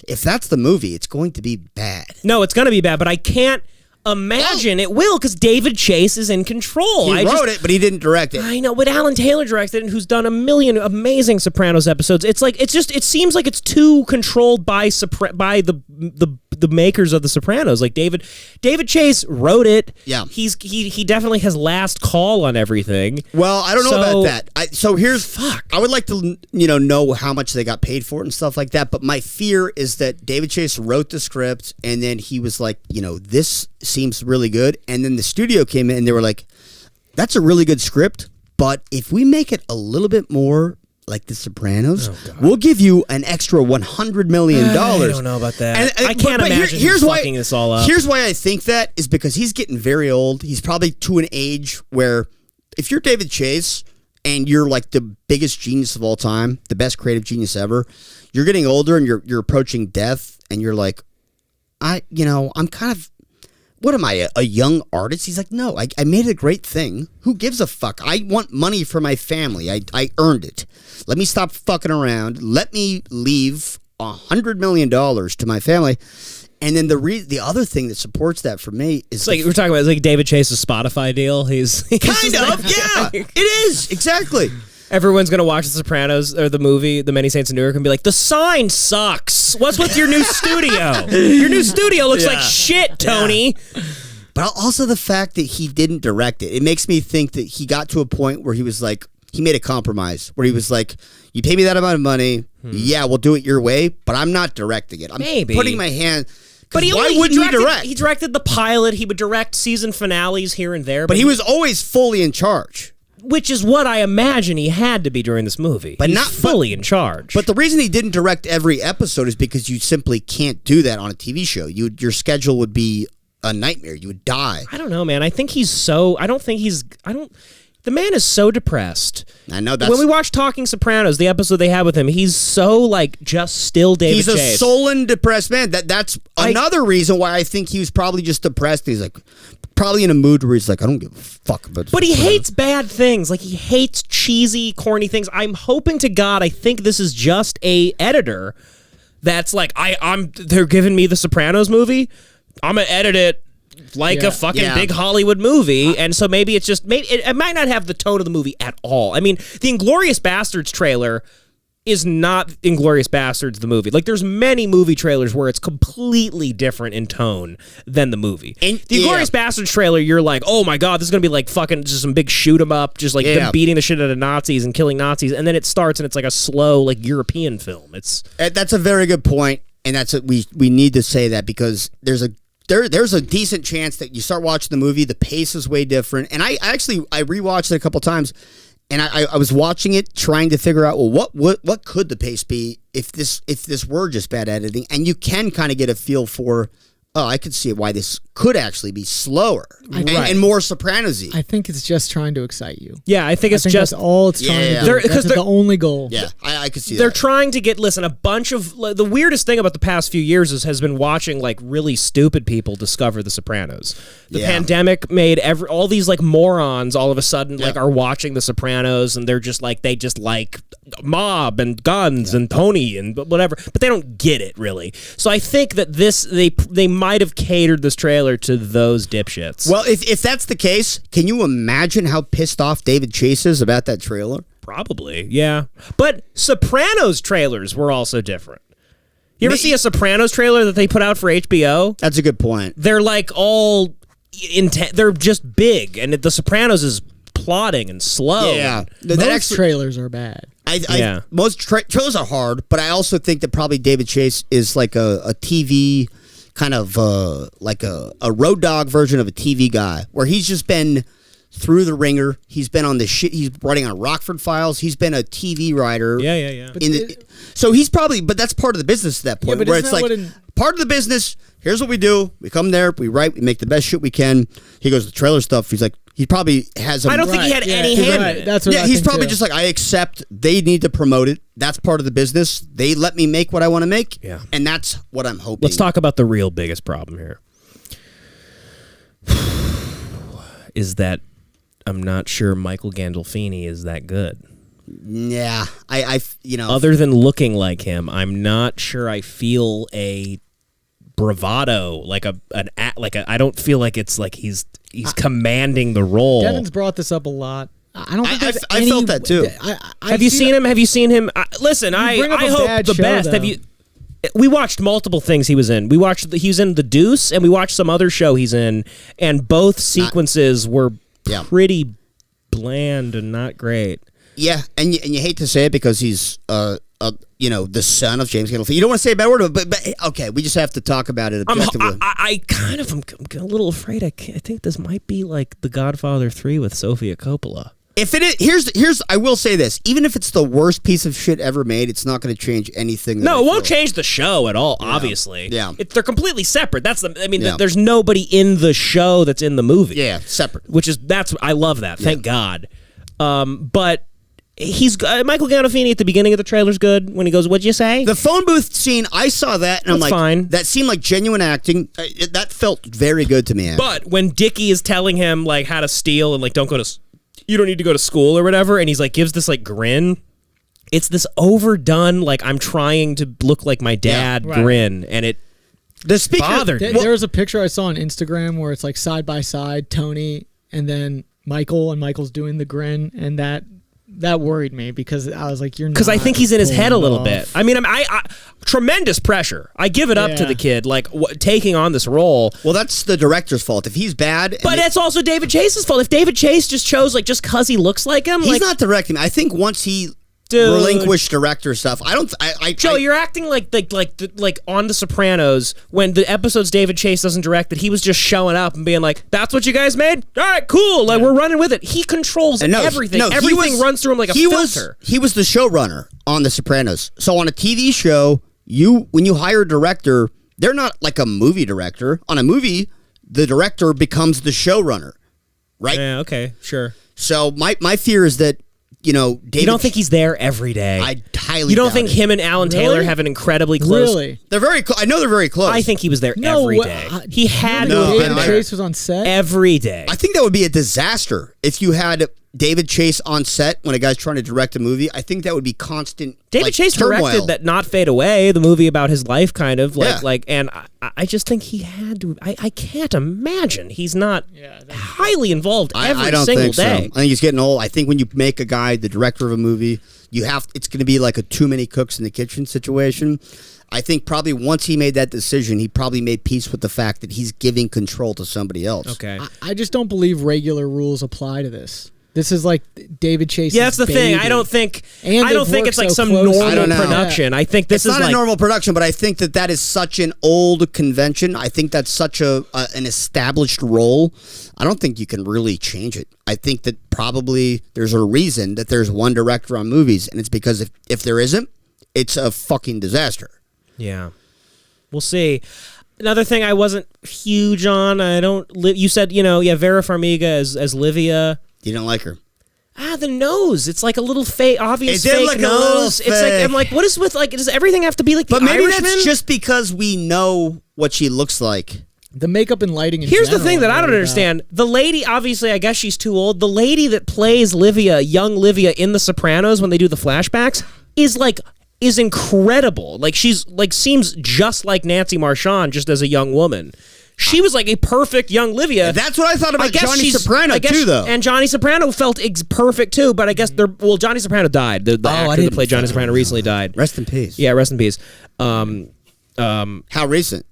if that's the movie, it's going to be bad. No, it's going to be bad. But I can't imagine it will, because David Chase is in control. He wrote it, but he didn't direct it. I know, but Alan Taylor directed it, who's done a million amazing Sopranos episodes. It's like it seems like it's too controlled by the makers of the Sopranos. Like David Chase wrote it. Yeah, he definitely has last call on everything. Well, I don't know about that. I would like to know how much they got paid for it and stuff like that. But my fear is that David Chase wrote the script and then he was like, this seems really good, and then the studio came in and they were like, that's a really good script, but if we make it a little bit more like The Sopranos, we'll give you an extra $100 million. I don't know about that. I can't imagine he's fucking this all up. Here's why I think that is because he's getting very old. He's probably to an age where if you're David Chase and you're like the biggest genius of all time, the best creative genius ever, you're getting older and you're approaching death and you're like, I'm kind of, what am I, a young artist? He's like, no, I made a great thing. Who gives a fuck? I want money for my family. I earned it. Let me stop fucking around. Let me leave $100 million to my family. And then the other thing that supports that for me is... Like we're talking about, like David Chase's Spotify deal. He's kind of, yeah. It is, exactly. Everyone's going to watch The Sopranos or the movie, The Many Saints of Newark, and be like, the sign sucks. What's with your new studio? Your new studio looks like shit, Tony. Yeah. But also the fact that he didn't direct it. It makes me think that he got to a point where he was like, he made a compromise, where he was like, you pay me that amount of money, yeah, we'll do it your way, but I'm not directing it. I'm putting my hand... But why wouldn't he direct? He directed the pilot. He would direct season finales here and there. But he was always fully in charge. Which is what I imagine he had to be during this movie. But not fully in charge. But the reason he didn't direct every episode is because you simply can't do that on a TV show. Your schedule would be a nightmare. You would die. I don't know, man. I think he's so... The man is so depressed. I know that's... When we watched Talking Sopranos, the episode they had with him, he's so, like, just still David Chase. He's a sullen, depressed man. That's another reason why I think he was probably just depressed. He's, like, probably in a mood where he's like, I don't give a fuck about this. But he hates bad things. Like, he hates cheesy, corny things. I'm hoping to God, I think this is just a editor that's like, they're giving me the Sopranos movie. I'm going to edit it like a fucking Yeah. big Hollywood movie, and so maybe it's just it might not have the tone of the movie at all. I mean, the Inglourious Bastards trailer is not Inglourious Bastards the movie. Like, there's many movie trailers where it's completely different in tone than the movie. And, the Inglourious Bastards trailer, you're like, oh my god, this is gonna be like fucking just some big shoot 'em up, just like them beating the shit out of Nazis and killing Nazis, and then it starts and it's like a slow like European film. That's a very good point, and that's what we need to say that because there's a decent chance that you start watching the movie, the pace is way different, and I rewatched it a couple times. And I was watching it, trying to figure out, well, what could the pace be if this were just bad editing? And you can kind of get a feel for, oh, I could see why this could actually be slower and more Sopranos-y. I think it's just trying to excite you. Yeah, I think it's just that's all it's trying to do. That's the only goal. Yeah, I could see they're that. trying to get, listen, a bunch of, the weirdest thing about the past few years has been watching like really stupid people discover The Sopranos. The pandemic made all these like morons all of a sudden like are watching The Sopranos, and they're just like, they just like mob and guns and pony and whatever, but they don't get it really. So I think that they might have catered this trailer to those dipshits. Well, if that's the case, can you imagine how pissed off David Chase is about that trailer? Probably, yeah. But Sopranos trailers were also different. You ever see a Sopranos trailer that they put out for HBO? That's a good point. They're like all they're just big, and The Sopranos is plotting and slow. Yeah, most trailers are bad. Most trailers are hard, but I also think that probably David Chase is like a TV kind of like a road dog version of a TV guy, where he's just been through the ringer. He's been on the shit. He's writing on Rockford Files. He's been a TV writer. Yeah. So he's probably, but that's part of the business at that point, but where it's like part of the business. Here's what we do. We come there, we write, we make the best shit we can. He goes, the trailer stuff. He's like, he probably has. I don't think he had any hand in it. That's what he's probably just like, I accept. They need to promote it. That's part of the business. They let me make what I want to make. Yeah, and that's what I'm hoping. Let's talk about the real biggest problem here. Is that I'm not sure Michael Gandolfini is that good. Yeah, I other than looking like him, I'm not sure I feel a bravado I don't feel like it's like he's commanding the role. Devin's brought this up a lot. I don't think I felt that too. Have you seen him? Have you seen him? Listen, I hope the best. Though. Have you? We watched multiple things he was in. He was in The Deuce, and we watched some other show he's in, and both sequences were pretty bland and not great. Yeah, and you hate to say it because he's the son of James Gandolfini. You don't want to say a bad word, but okay, we just have to talk about it objectively. I'm a little afraid. I think this might be like The Godfather 3 with Sofia Coppola. If it is, here's I will say this: even if it's the worst piece of shit ever made, it's not going to change anything. No, it won't change the show at all. Obviously, they're completely separate. There's nobody in the show that's in the movie. Yeah, separate. I love that. Thank God. But he's Michael Gandolfini at the beginning of the trailer's good when he goes, "What'd you say?" The phone booth scene, I saw that and I'm like, fine. That seemed like genuine acting. That felt very good to me. But when Dickie is telling him like how to steal and like you don't need to go to school or whatever, and he's like gives this like grin. It's this overdone like I'm trying to look like my dad grin, and it bothered me. There was a picture I saw on Instagram where it's like side by side Tony and then Michael, and Michael's doing the grin, and that worried me because I was like, because I think he's in his head a little bit. I mean, I tremendous pressure. I give it up to the kid, like taking on this role. Well, that's the director's fault if he's bad. But it's also David Chase's fault if David Chase just chose like just because he looks like him. He's not directing. I think once he relinquished director stuff, Joe, you're acting like on The Sopranos when the episodes David Chase doesn't direct, that he was just showing up and being like, "That's what you guys made? All right, cool. Like we're running with it." He controls everything. Everything runs through him like a filter. He was the showrunner on The Sopranos. So on a TV show, when you hire a director, they're not like a movie director. On a movie, the director becomes the showrunner, right? Yeah. Okay. Sure. So my fear is that. David, you don't think he's there every day? I highly. You don't doubt think it. him and Alan Taylor have an incredibly close? Really? They're very. I know they're very close. I think he was there every day. He had David Chase was on set every day. I think that would be a disaster if you had David Chase on set when a guy's trying to direct a movie, I think that would be constant. David Chase turmoil. directed that Not Fade Away, the movie about his life, kind of Yeah. and I just think he had to. I can't imagine he's not highly involved every I don't single think day. so. I think he's getting old. I think when you make a guy the director of a movie, it's going to be like a too many cooks in the kitchen situation. I think probably once he made that decision, he probably made peace with the fact that he's giving control to somebody else. Okay. I just don't believe regular rules apply to this. This is like David Chase's Yeah, that's the thing. baby. I don't think And it's like so some close. normal I don't know. production. I think this It's is not like a normal production, but I think that is such an old convention. I think that's such an established role. I don't think you can really change it. I think that probably there's a reason that there's one director on movies, and it's because if there isn't, it's a fucking disaster. Yeah. We'll see. Another thing I wasn't huge on. You said Vera Farmiga as Livia. You don't like her. The nose. It's like a little fake, obvious It did fake look a nose. little It's like I'm like, what is with like? Does everything have to be like the But maybe Irishman? that's just because we know what she looks like. The makeup and lighting. Here's the general thing that I'm I don't worried understand. The lady, obviously, I guess she's too old. The lady that plays Livia, young Livia in The Sopranos when they do the flashbacks, is incredible. Like she's like seems just like Nancy Marchand, just as a young woman. She was like a perfect young Livia. That's what I thought about Johnny she's- Soprano I guess too, though. And Johnny Soprano felt perfect too, but I guess Johnny Soprano died. The actor that played Johnny Soprano recently died. Rest in peace. Yeah, rest in peace. How recent?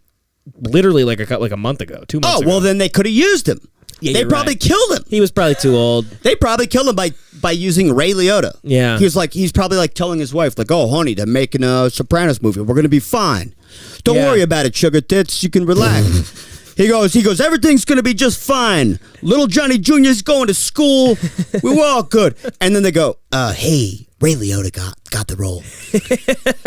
Literally like a month ago, 2 months Oh, ago. well, then they could have used him. Yeah, they you're probably right. killed him. He was probably too old. They probably killed him by using Ray Liotta. Yeah. He's probably like telling his wife, like, oh, honey, they're making a Sopranos movie. We're going to be fine. Don't Yeah. worry about it, sugar tits. You can relax. He goes, everything's going to be just fine. Little Johnny Jr.'s going to school. We were all good. And then they go, hey, Ray Liotta got the role.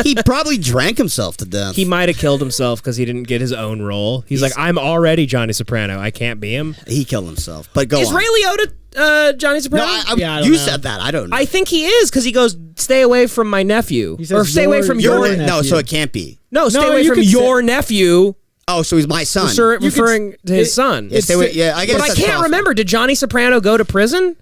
He probably drank himself to death. He might have killed himself because he didn't get his own role. He's like, I'm already Johnny Soprano. I can't be him. He killed himself. But go Is on. Ray Liotta Johnny Soprano? No, I don't you know. said that. I don't know. I think he is because he goes, stay away from my nephew. He says Or stay away from your your... nephew. No, so it can't be. No, stay No, away you from could your nephew. Oh, so he's my son. Referring to his son. Yeah, stay away- yeah, I guess But I that's can't possible. remember. Did Johnny Soprano go to prison?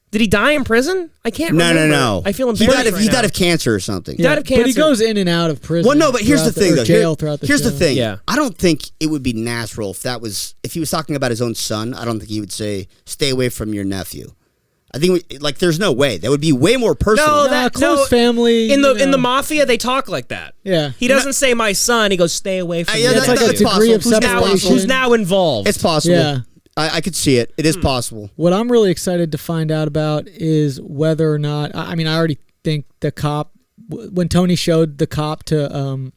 Did he die in prison? I can't remember. No. I feel He embarrassed died right now. of cancer or something. He died of But he cancer. goes in and out of prison. Well, no, but here's the throughout thing, or though. jail throughout the Here's the show. thing. Yeah. I don't think it would be natural if he was talking about his own son. I don't think he would say, "Stay away from your nephew." I think there's no way. That would be way more personal. No, Close family. In you the know. Mafia, they talk like that. Yeah. He doesn't say my son. He goes, stay away from yeah, your that's like nephew. a it's degree of possible. separation. Who's now involved? It's possible. Yeah. I could see it. It is possible. What I'm really excited to find out about is whether or not. I mean, I already think the cop, when Tony showed the cop to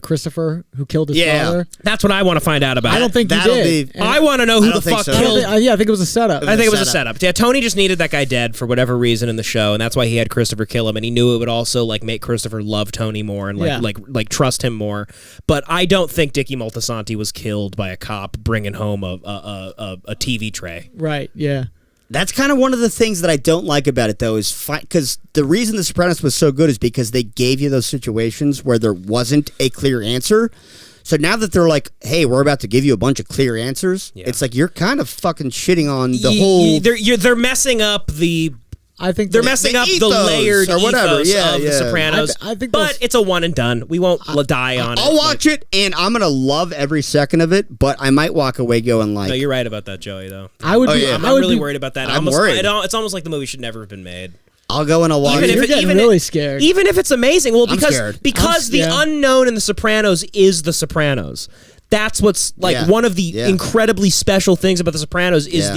Christopher, who killed his father. That's what I want to find out about. I don't think he That'll did. be- And I want to know I who don't the think fuck so. killed. I think it was a setup. I think it was a setup. setup. Yeah, Tony just needed that guy dead for whatever reason in the show, and that's why he had Christopher kill him. And he knew it would also like make Christopher love Tony more and Yeah. like trust him more. But I don't think Dickie Moltisanti was killed by a cop bringing home a TV tray. Right. Yeah. That's kind of one of the things that I don't like about it, though, is because the reason The Sopranos was so good is because they gave you those situations where there wasn't a clear answer. So now that they're like, hey, we're about to give you a bunch of clear answers, it's like you're kind of fucking shitting on the whole... They're messing up the. I think They're that- messing the up the ethos layered or whatever. ethos Yeah, of The yeah. Sopranos. I think but those- it's a one and done. We won't die on it. I'll watch it, and I'm going to love every second of it, but I might walk away going like... No, you're right about that, Joey. Though I would Oh, be. yeah. I'm I would really be, worried about that. I'm worried. It's almost like the movie should never have been made. I'll go and I'll watch Even it. if You're it- getting even really if- scared. Even if it's amazing, well, I'm scared. because the yeah. unknown in The Sopranos is The Sopranos. That's what's like Yeah. one of the Yeah. incredibly special things about The Sopranos is Yeah.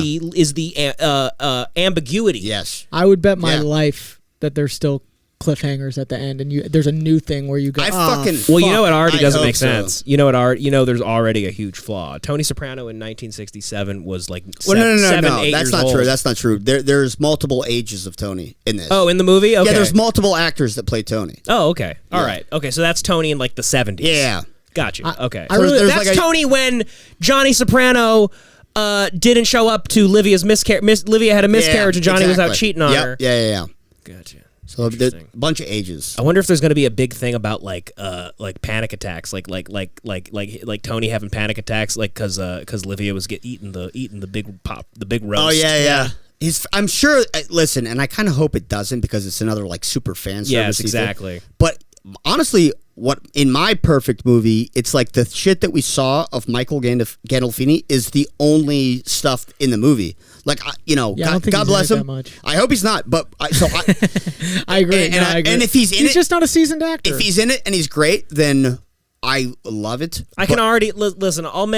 the ambiguity. Yes. I would bet my Yeah. life that there's still cliffhangers at the end, and there's a new thing where you go. I "Ah, fucking- Well, you know it already I doesn't hope make so. sense. There's already a huge flaw. Tony Soprano in 1967 was like Well, no. 7, 8 That's years not old. true. That's not true. There's multiple ages of Tony in this. Oh, in the movie? Okay. Yeah, there's multiple actors that play Tony. Oh, okay. All Yeah. right. Okay, so that's Tony in like the 70s. Yeah. Gotcha. Okay. I really- there's That's like a- Tony when Johnny Soprano didn't show up to Livia's miscarriage. Livia had a miscarriage and Johnny was out exactly. cheating on Yep. her. Yeah. Gotcha. So there's a bunch of ages. I wonder if there's going to be a big thing about like panic attacks, like Tony having panic attacks, like because Livia was eating the big roast. Oh yeah. I'm sure. Listen, and I kind of hope it doesn't because it's another like super fan service. Yes, exactly. But honestly, what in my perfect movie, it's like the shit that we saw of Michael Gandolfini is the only stuff in the movie. Like I don't think God he's bless in it him. that much. I hope he's not. But I agree. And, I agree. and if he's in he's it, just not a seasoned actor. if he's in it and he's great, then I love it. I can already listen. I'm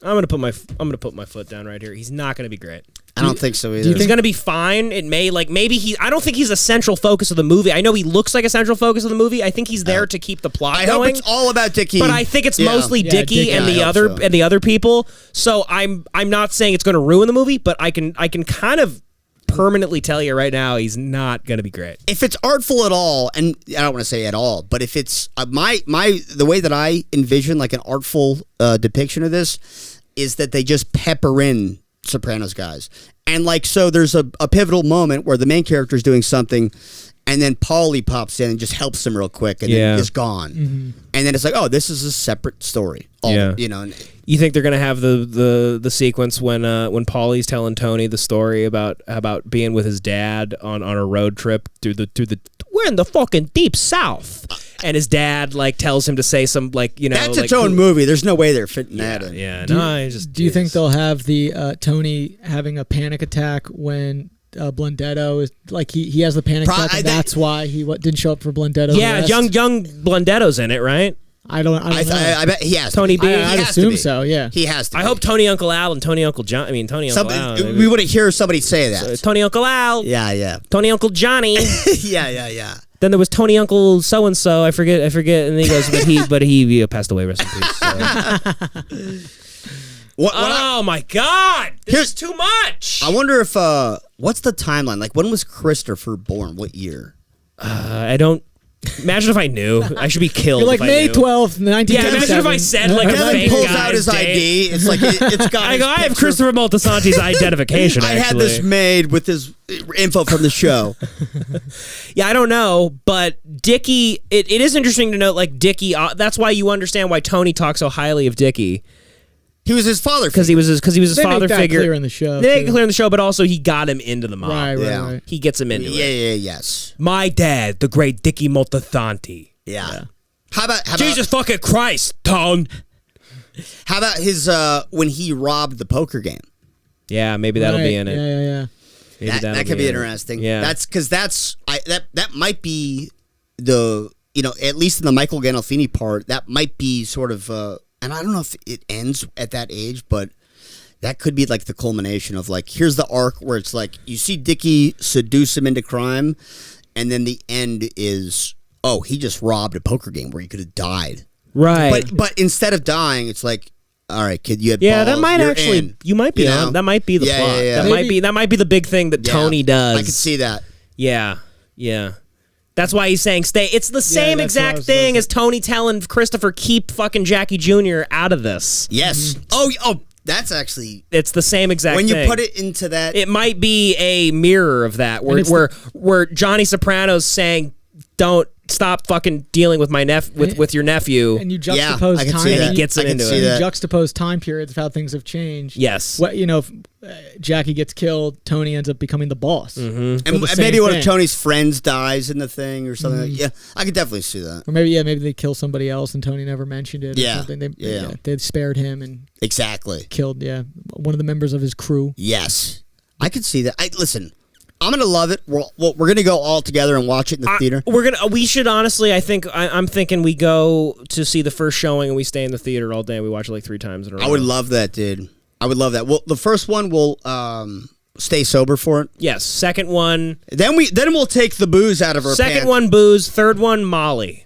gonna put my foot down right here. He's not gonna be great. I don't think so either. He's gonna be fine. It may maybe I don't think he's a central focus of the movie. I know he looks like a central focus of the movie. I think he's there to keep the plot I going. hope it's all about Dickie. But I think it's mostly Dickie Dickie. and Yeah, the other people. So I'm not saying it's going to ruin the movie, but I can kind of permanently tell you right now he's not going to be great. If it's artful at all, and I don't want to say at all, but if it's the way that I envision like an artful depiction of this is that they just pepper in Sopranos guys. And like, so there's a pivotal moment where the main character is doing something and then Paulie pops in and just helps him real quick and then is gone. Mm-hmm. And then it's like, oh, this is a separate story. You know. You think they're gonna have the sequence when Paulie's telling Tony the story about being with his dad on a road trip through the we're in the fucking deep south, and his dad like tells him to say some like that's like, its own movie. There's no way they're fitting that in. Yeah, Do you think they'll have the Tony having a panic attack when Blundetto is like he has the panic attack and that's why he didn't show up for Blundetto? Yeah, young Blundetto's in it, right? I don't know. I bet he has Tony to be. B. I'd assume so. Yeah, he has to. I hope Tony Uncle Al and Tony Uncle John. I mean Tony Uncle Al. We would hear somebody say that. So Tony Uncle Al. Yeah. Tony Uncle Johnny. yeah. Then there was Tony Uncle so and so. I forget. And then he goes, but he passed away. Rest in peace. So. Oh my God! This is too much. I wonder if what's the timeline? Like when was Christopher born? What year? I don't. Imagine if I knew. I should be killed. You're like if May I knew. 12th, 1927. Yeah, imagine if I said like a Kevin fake pulls guy's out his date. ID. It's like it's got. I go. I have picture. Christopher Moltisanti's identification. I had this made with his info from the show. Yeah, I don't know, but Dickie. It is interesting to note, like Dickie. That's why you understand why Tony talks so highly of Dickie. He was his father because he was his father figure. Clear in the show. They make it clear in the show, but also he got him into the mob. Right. He gets him into it. Yes. My dad, the great Dickie Moltisanti. Yeah. How about Jesus fucking Christ, Tone? How about his when he robbed the poker game? Yeah, maybe that'll be in it. Yeah. Maybe that could be interesting. Yeah, that's because that might be the at least in the Michael Gandolfini part that might be sort of and I don't know if it ends at that age, but that could be like the culmination of like here's the arc where it's like you see Dickie seduce him into crime, and then the end is. Oh, he just robbed a poker game where he could have died. Right. But instead of dying, it's like, all right, kid, you had balls. That might actually. In. You might be on. That might be the plot. Yeah. That might be the big thing that Tony does. I could see that. Yeah. That's why he's saying stay. It's the same exact thing as Tony telling Christopher keep fucking Jackie Jr. out of this. Yes. Oh. That's actually. It's the same exact thing. When you put it into that. It might be a mirror of that, where Johnny Soprano's saying, "Don't stop fucking dealing with my with your nephew." And you juxtapose time. And he gets into it. You juxtapose time periods of how things have changed. Yes. If Jackie gets killed, Tony ends up becoming the boss. Mm-hmm. And maybe one of Tony's friends dies in the thing or something. Mm-hmm. Yeah, I could definitely see that. Or maybe they kill somebody else and Tony never mentioned it. Or something. They spared him and killed one of the members of his crew. Yes, I could see that. Listen. I'm gonna love it. We're gonna go all together and watch it in the theater. We should honestly. I think I'm thinking we go to see the first showing and we stay in the theater all day. We watch it like 3 times in a row. I would love that, dude. I would love that. Well, the first one we'll stay sober for it. Yes. Second one. Then we'll take the booze out of our. Second one booze. Third one Molly.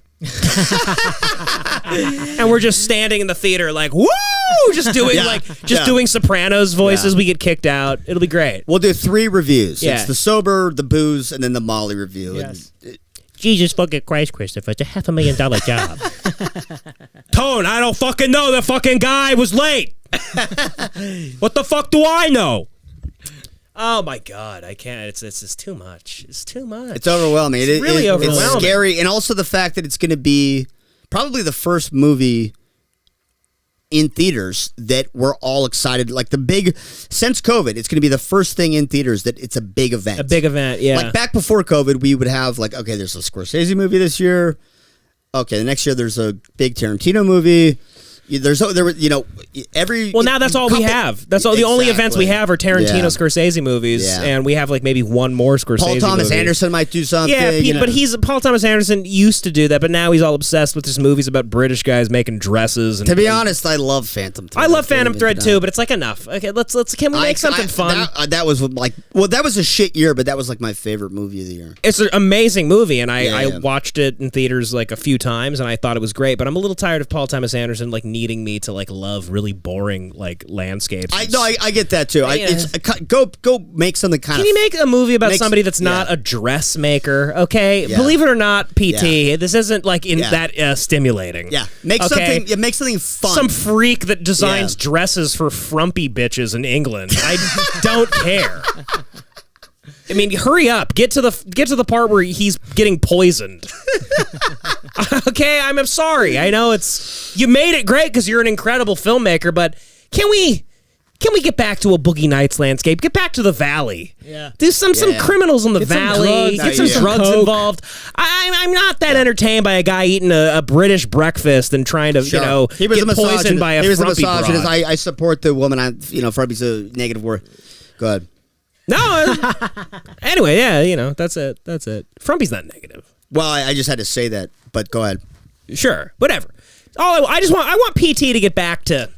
And we're just standing in the theater like woo, just doing doing Sopranos voices. We get kicked out. It'll be great. We'll do 3 reviews. Yeah. It's the sober, the booze, and then the Molly review. Yes. Jesus fucking Christ, Christopher! It's a $500,000 job. Tone, I don't fucking know. The fucking guy was late. What the fuck do I know? Oh my God, I can't. It's just too much. It's too much. It's overwhelming. It's really overwhelming. It's scary, and also the fact that it's going to be probably the first movie in theaters that we're all excited. Like since COVID, it's going to be the first thing in theaters that it's a big event. A big event, yeah. Like back before COVID, we would have like, okay, there's a Scorsese movie this year. Okay, the next year there's a big Tarantino movie. Every well, now that's all we have. That's all. The only events we have are Tarantino, Scorsese movies, and we have like maybe one more Scorsese. Paul Thomas movie. Anderson might do something. Yeah, but Paul Thomas Anderson used to do that, but now he's all obsessed with his movies about British guys making dresses. And, to be honest, I love Phantom Thread. I love Phantom Thread too, but it's like enough. Okay, can we make something fun? That was like, that was a shit year, but that was like my favorite movie of the year. It's an amazing movie, and I watched it in theaters like a few times, and I thought it was great. But I'm a little tired of Paul Thomas Anderson like needing me to like love really boring like landscapes. I get that too. Go make something kind of. Can you make a movie about somebody that's not a dressmaker? Okay, believe it or not, PT. This isn't like that stimulating. Yeah, make something. Make something fun. Some freak that designs dresses for frumpy bitches in England. I don't care. I mean, hurry up! Get to the part where he's getting poisoned. Okay, I'm sorry. I know you made it great because you're an incredible filmmaker, but can we get back to a Boogie Nights landscape? Get back to the Valley. Yeah. Do some criminals in the Valley. Get some drugs coke. involved. I'm not that entertained by a guy eating a British breakfast and trying to get poisoned by a frumpy broad. I support the woman. Frumpy's a negative word. Go ahead. No. Anyway, that's it. Frumpy's not negative. Well, I just had to say that, but go ahead. Sure, whatever. I want PT to get back to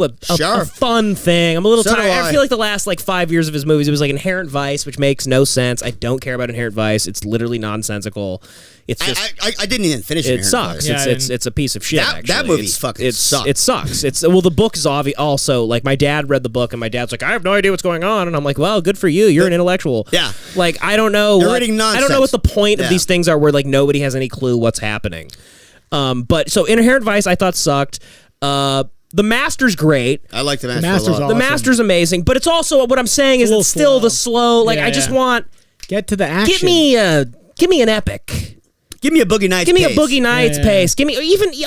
a fun thing. I'm a little tired. I feel like the last 5 years of his movies, it was like Inherent Vice, which makes no sense. I don't care about Inherent Vice. It's literally nonsensical. It's just I didn't even finish it. It sucks. Yeah, it's a piece of shit. That movie sucks. It sucks. The book is also like my dad read the book and my dad's like, I have no idea what's going on, and I'm like, well, good for you. You're an intellectual. Yeah. Like I don't know. You're reading nonsense. I don't know what the point of these things are, where like nobody has any clue what's happening. But so Inherent Vice I thought sucked. The Master's great. I like the Master. The Master's a lot. The Master's amazing, but it's also what I'm saying is it's still the slow. Like I just want get to the action. Give me an epic. Give me a Boogie Nights. Give me a Boogie Nights pace. Give me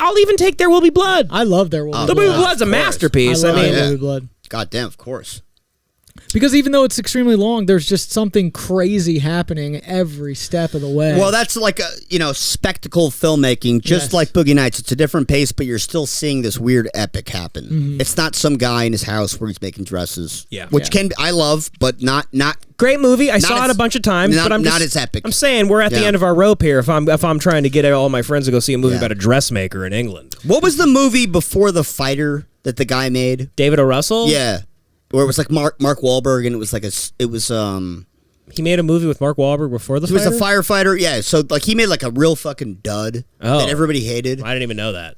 I'll even take There Will Be Blood. I love There Will Be Blood. There Will Be Blood's a masterpiece. I love There Will Be Blood. God damn, of course. Because even though it's extremely long, there's just something crazy happening every step of the way. Well, that's like spectacle filmmaking, just like Boogie Nights. It's a different pace, but you're still seeing this weird epic happen. Mm-hmm. It's not some guy in his house where he's making dresses. Yeah. Which I love, but not great movie. I saw it a bunch of times, but I'm not as epic. I'm saying we're at the end of our rope here. If I'm trying to get all my friends to go see a movie about a dressmaker in England. What was the movie before The that the guy made? David O. Russell? Yeah. Where it was like Mark Wahlberg, and it was like he made a movie with Mark Wahlberg before The Fighter? He was a firefighter, yeah. So like he made like a real fucking dud that everybody hated. I didn't even know that.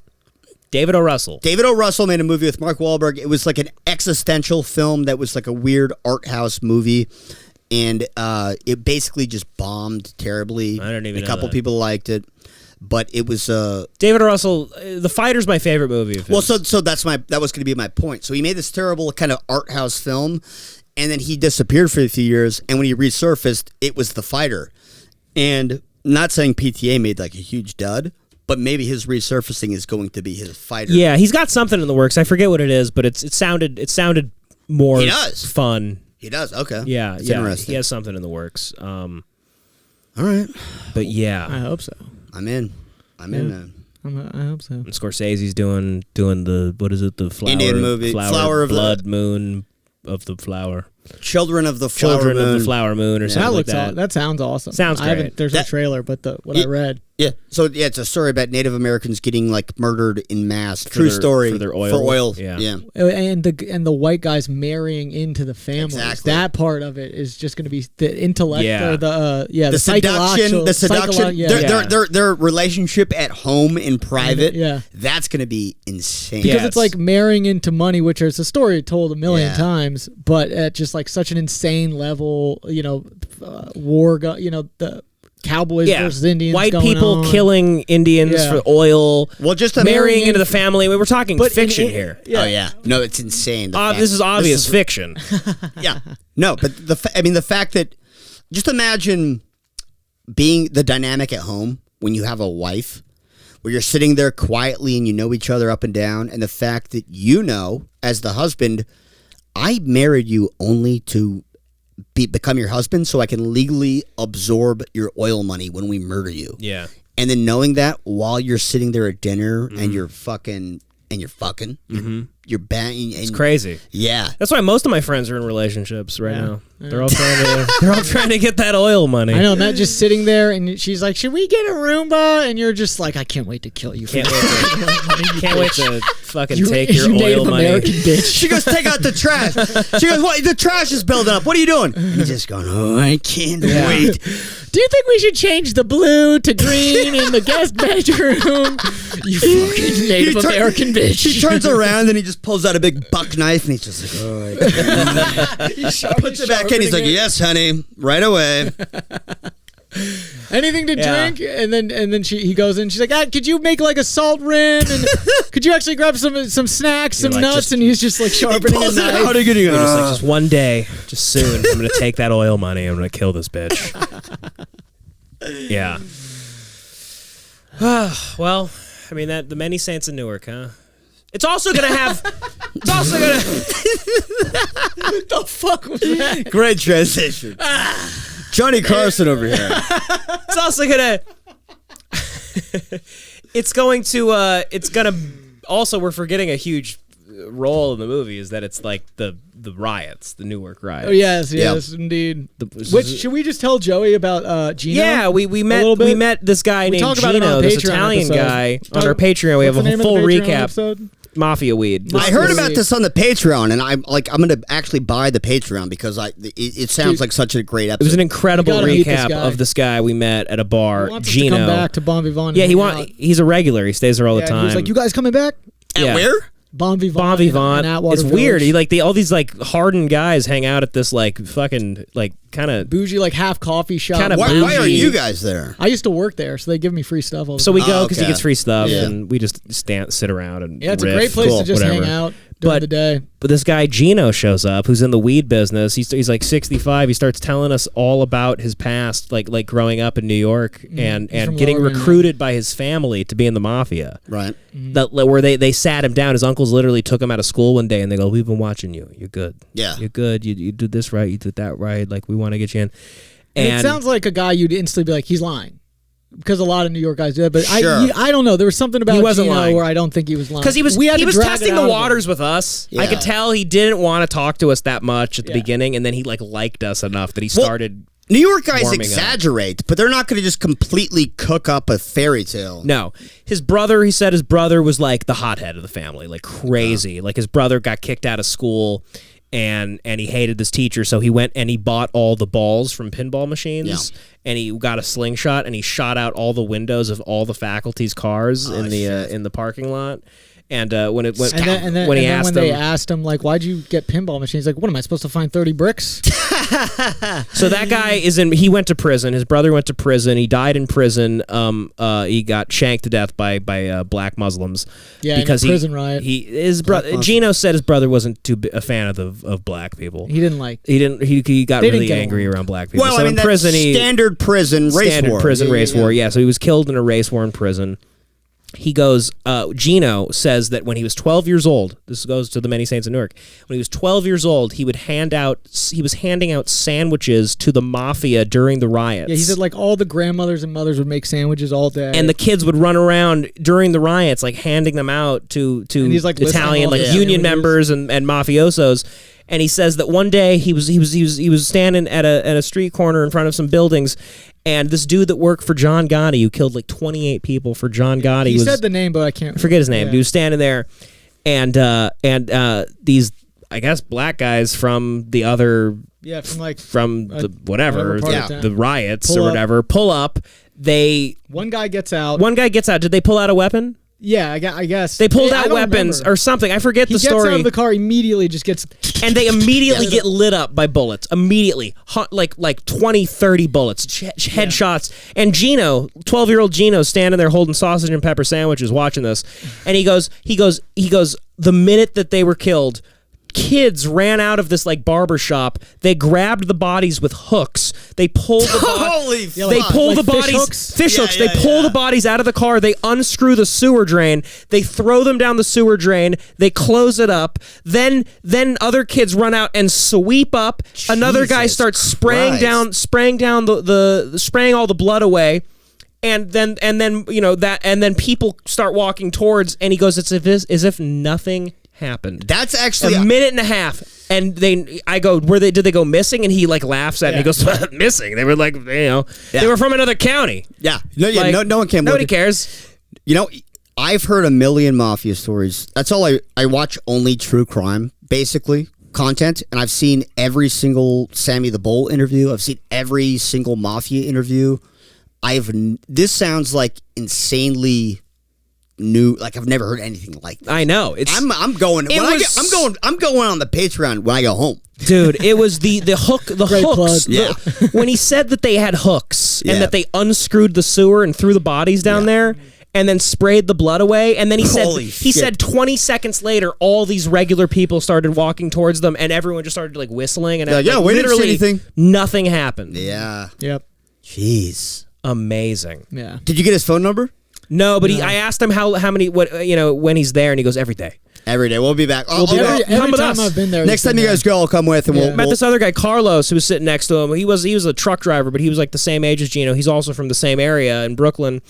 David O. Russell. David O. Russell made a movie with Mark Wahlberg. It was like an existential film that was like a weird art house movie, and it basically just bombed terribly. I didn't even know A couple that. people liked it. But it was David O. Russell. The Fighter's my favorite movie of his. Well, so that was going to be my point. So he made this terrible kind of art house film, and then he disappeared for a few years. And when he resurfaced, it was The Fighter. And not saying PTA made like a huge dud, but maybe his resurfacing is going to be his Fighter. Yeah, he's got something in the works. I forget what it is, but it sounded more fun. He does. Okay. Yeah, That's interesting. He has something in the works. All right. But yeah, I hope so. I'm in, man. I hope so. And Scorsese's doing the what is it, the flower Indian movie, Flower of Blood Moon of the Flower. Children of the Flower Moon. Of the Flower Moon, or something like that. That sounds awesome. Sounds great. There's no trailer, but I read. Yeah. So it's a story about Native Americans getting like murdered in mass. True story for their oil. For oil. Yeah. And the white guys marrying into the families. Exactly. That part of it is just going to be the intellect or the seduction. The seduction. Yeah. Their relationship at home in private. Yeah. That's going to be insane. Because it's like marrying into money, which is a story told a million times, but at just like such an insane level. War. The Cowboys versus Indians. White people killing Indians for oil. Well, just marrying into the family. We're talking fiction here. Yeah. Oh yeah, no, it's insane. This is obvious fiction. Yeah, no, but the fact that just imagine being the dynamic at home when you have a wife. where you're sitting there quietly and you know each other up and down, and the fact that you know, as the husband, I married you only to become your husband so I can legally absorb your oil money when we murder you. Yeah. And then knowing that while you're sitting there at dinner and you're fucking, you're banging. It's crazy. Yeah. That's why most of my friends are in relationships right now. They're all trying to get that oil money. I know, Matt just sitting there, and she's like, "Should we get a Roomba?" And you're just like, "I can't wait to kill you." Can't wait to fucking take your oil Native money. American bitch. She goes, take out the trash. She goes, what? The trash is building up. What are you doing? And he's just going, oh, I can't wait. Do you think we should change the blue to green in the guest bedroom? You fucking Native American bitch. He turns around and he just pulls out a big buck knife and he's just like, oh, I can't. Puts it back in. He's like, yes, honey, right away. Anything to drink, and then he goes in. She's like, could you make like a salt rim, and could you actually grab some snacks, some nuts, and he's just like sharpening a knife. How are you getting just one day, just soon, I'm gonna take that oil money. I'm gonna kill this bitch. Yeah. Well, I mean the Many Saints of Newark, huh? It's also gonna have. It's also gonna. The fuck was that? Great transition. Johnny Carson over here. It's also gonna. It's gonna. Also, we're forgetting a huge role in the movie is that it's like the riots, the Newark riots. Oh yes, indeed. Which should we just tell Joey about Gino? Yeah, we met this guy named Gino, this Italian guy on our Patreon. We have a full recap. Mafia weed. I heard about this on the Patreon, and I'm going to actually buy the Patreon because it sounds like such a great episode. It was an incredible recap of this guy we met at a bar, he wants Gino. Us to come back to Bon Vivant. Yeah, he's a regular. He stays there all the time. He's like, you guys coming back? At where? Bon Vivant. Bon Vivant. Atwater It's weird. All these like hardened guys hang out at this like fucking like kind of bougie like half coffee shop. Kinda Why are you guys there? I used to work there, so they give me free stuff all the So time. we go because he gets free stuff, Yeah. and we just sit around and Yeah, it's riff, a great place to just whatever. hang out during the day. But this guy Gino shows up, who's in the weed business. He's like 65. He starts telling us all about his past, like growing up in New York and from getting Lower recruited by his family to be in the mafia. Right. Where they sat him down. His uncles literally took him out of school one day and they go, "We've been watching you. You're good. Yeah. You're good. You did this right. You did that right. Like we want to get you in." And it sounds like a guy you'd instantly be like, he's lying. Because a lot of New York guys do that, but Sure. I don't know. There was something about He wasn't Gino lying. where I don't think he was lying. Because he was testing the waters with us. Yeah. I could tell he didn't want to talk to us that much at the Yeah. beginning, and then he liked us enough that he started. New York guys warming exaggerate, but they're not going to just completely cook up a fairy tale. No, his brother. He said his brother was like the hothead of the family, like crazy. Like his brother got kicked out of school, and he hated this teacher, so he went and he bought all the balls from pinball machines, and he got a slingshot and he shot out all the windows of all the faculty's cars in the parking lot. And when it went, when they asked him like, "Why'd you get pinball machines?" He's like, "What am I supposed to find 30 bricks?" So that guy he went to prison. His brother went to prison. He died in prison. He got shanked to death by black Muslims. Yeah, because in a prison riot. His brother Gino said his brother wasn't a fan of black people. He didn't like. He got really angry around black people. Well, so I mean, in that's prison, standard prison race war. Yeah, so he was killed in a race war in prison. He goes, Gino says that when he was 12 years old, this goes to the Many Saints of Newark, when he was 12 years old, he was handing out sandwiches to the mafia during the riots. Yeah, he said like all the grandmothers and mothers would make sandwiches all day. And the kids would run around during the riots, like handing them out to he's, like, Italian like union members and mafiosos. And he says that one day he was standing at a street corner in front of some buildings, and this dude that worked for John Gotti, who killed like 28 people for John Gotti, he said the name, but I can't forget his name. Yeah. He was standing there, and these, I guess, black guys from the other, from the riots or whatever, pull up. One guy gets out. Did they pull out a weapon? Yeah, I guess. They pulled out weapons or something. I forget the story. He gets out of the car, immediately just gets... And they immediately get lit up by bullets. Immediately. Like 20, 30 bullets. Headshots. And Gino, 12-year-old Gino, standing there holding sausage and pepper sandwiches watching this. And he goes, the minute that they were killed, kids ran out of this like barber shop. They grabbed the bodies with hooks. They pulled the Holy they fuck. pull Like the fish bodies hooks? fish Yeah, hooks. yeah, They pull yeah. the bodies out of the car. They unscrew the sewer drain. They throw them down the sewer drain. They close it up. Then other kids run out and sweep up. Another guy Jesus starts spraying Christ. down the spraying all the blood away. And then people start walking towards, and he goes, "It's as if nothing happened." That's actually a minute and a half, and I go, did they go missing? And he like laughs at me. He goes, "Missing? They were like, they were from another county." Yeah, Like, no one came. Nobody looking. cares. You know, I've heard a million Mafia stories. That's all I watch only true crime, basically, content. And I've seen every single Sammy the Bull interview. I've seen every single Mafia interview. This sounds like insanely new. Like I've never heard anything like this. I know. I'm going on the Patreon when I go home. Dude, it was the Great hooks. plug. Yeah. When he said that they had hooks Yeah. and that they unscrewed the sewer and threw the bodies down there and then sprayed the blood away, and then he Holy shit. said 20 seconds later all these regular people started walking towards them and everyone just started like whistling and Like, yeah, we didn't see literally anything. nothing happened. Yeah. Yep. Jeez. Amazing. Yeah. Did you get his phone number? No, but I asked him how many when he's there, and he goes every day. Every day. We'll be back. I'll be back. Come Every with time us. I've been there. Next time you guys go, I'll come with, and Yeah. Met this other guy, Carlos, who was sitting next to him. He was a truck driver, but he was like the same age as Gino. He's also from the same area in Brooklyn.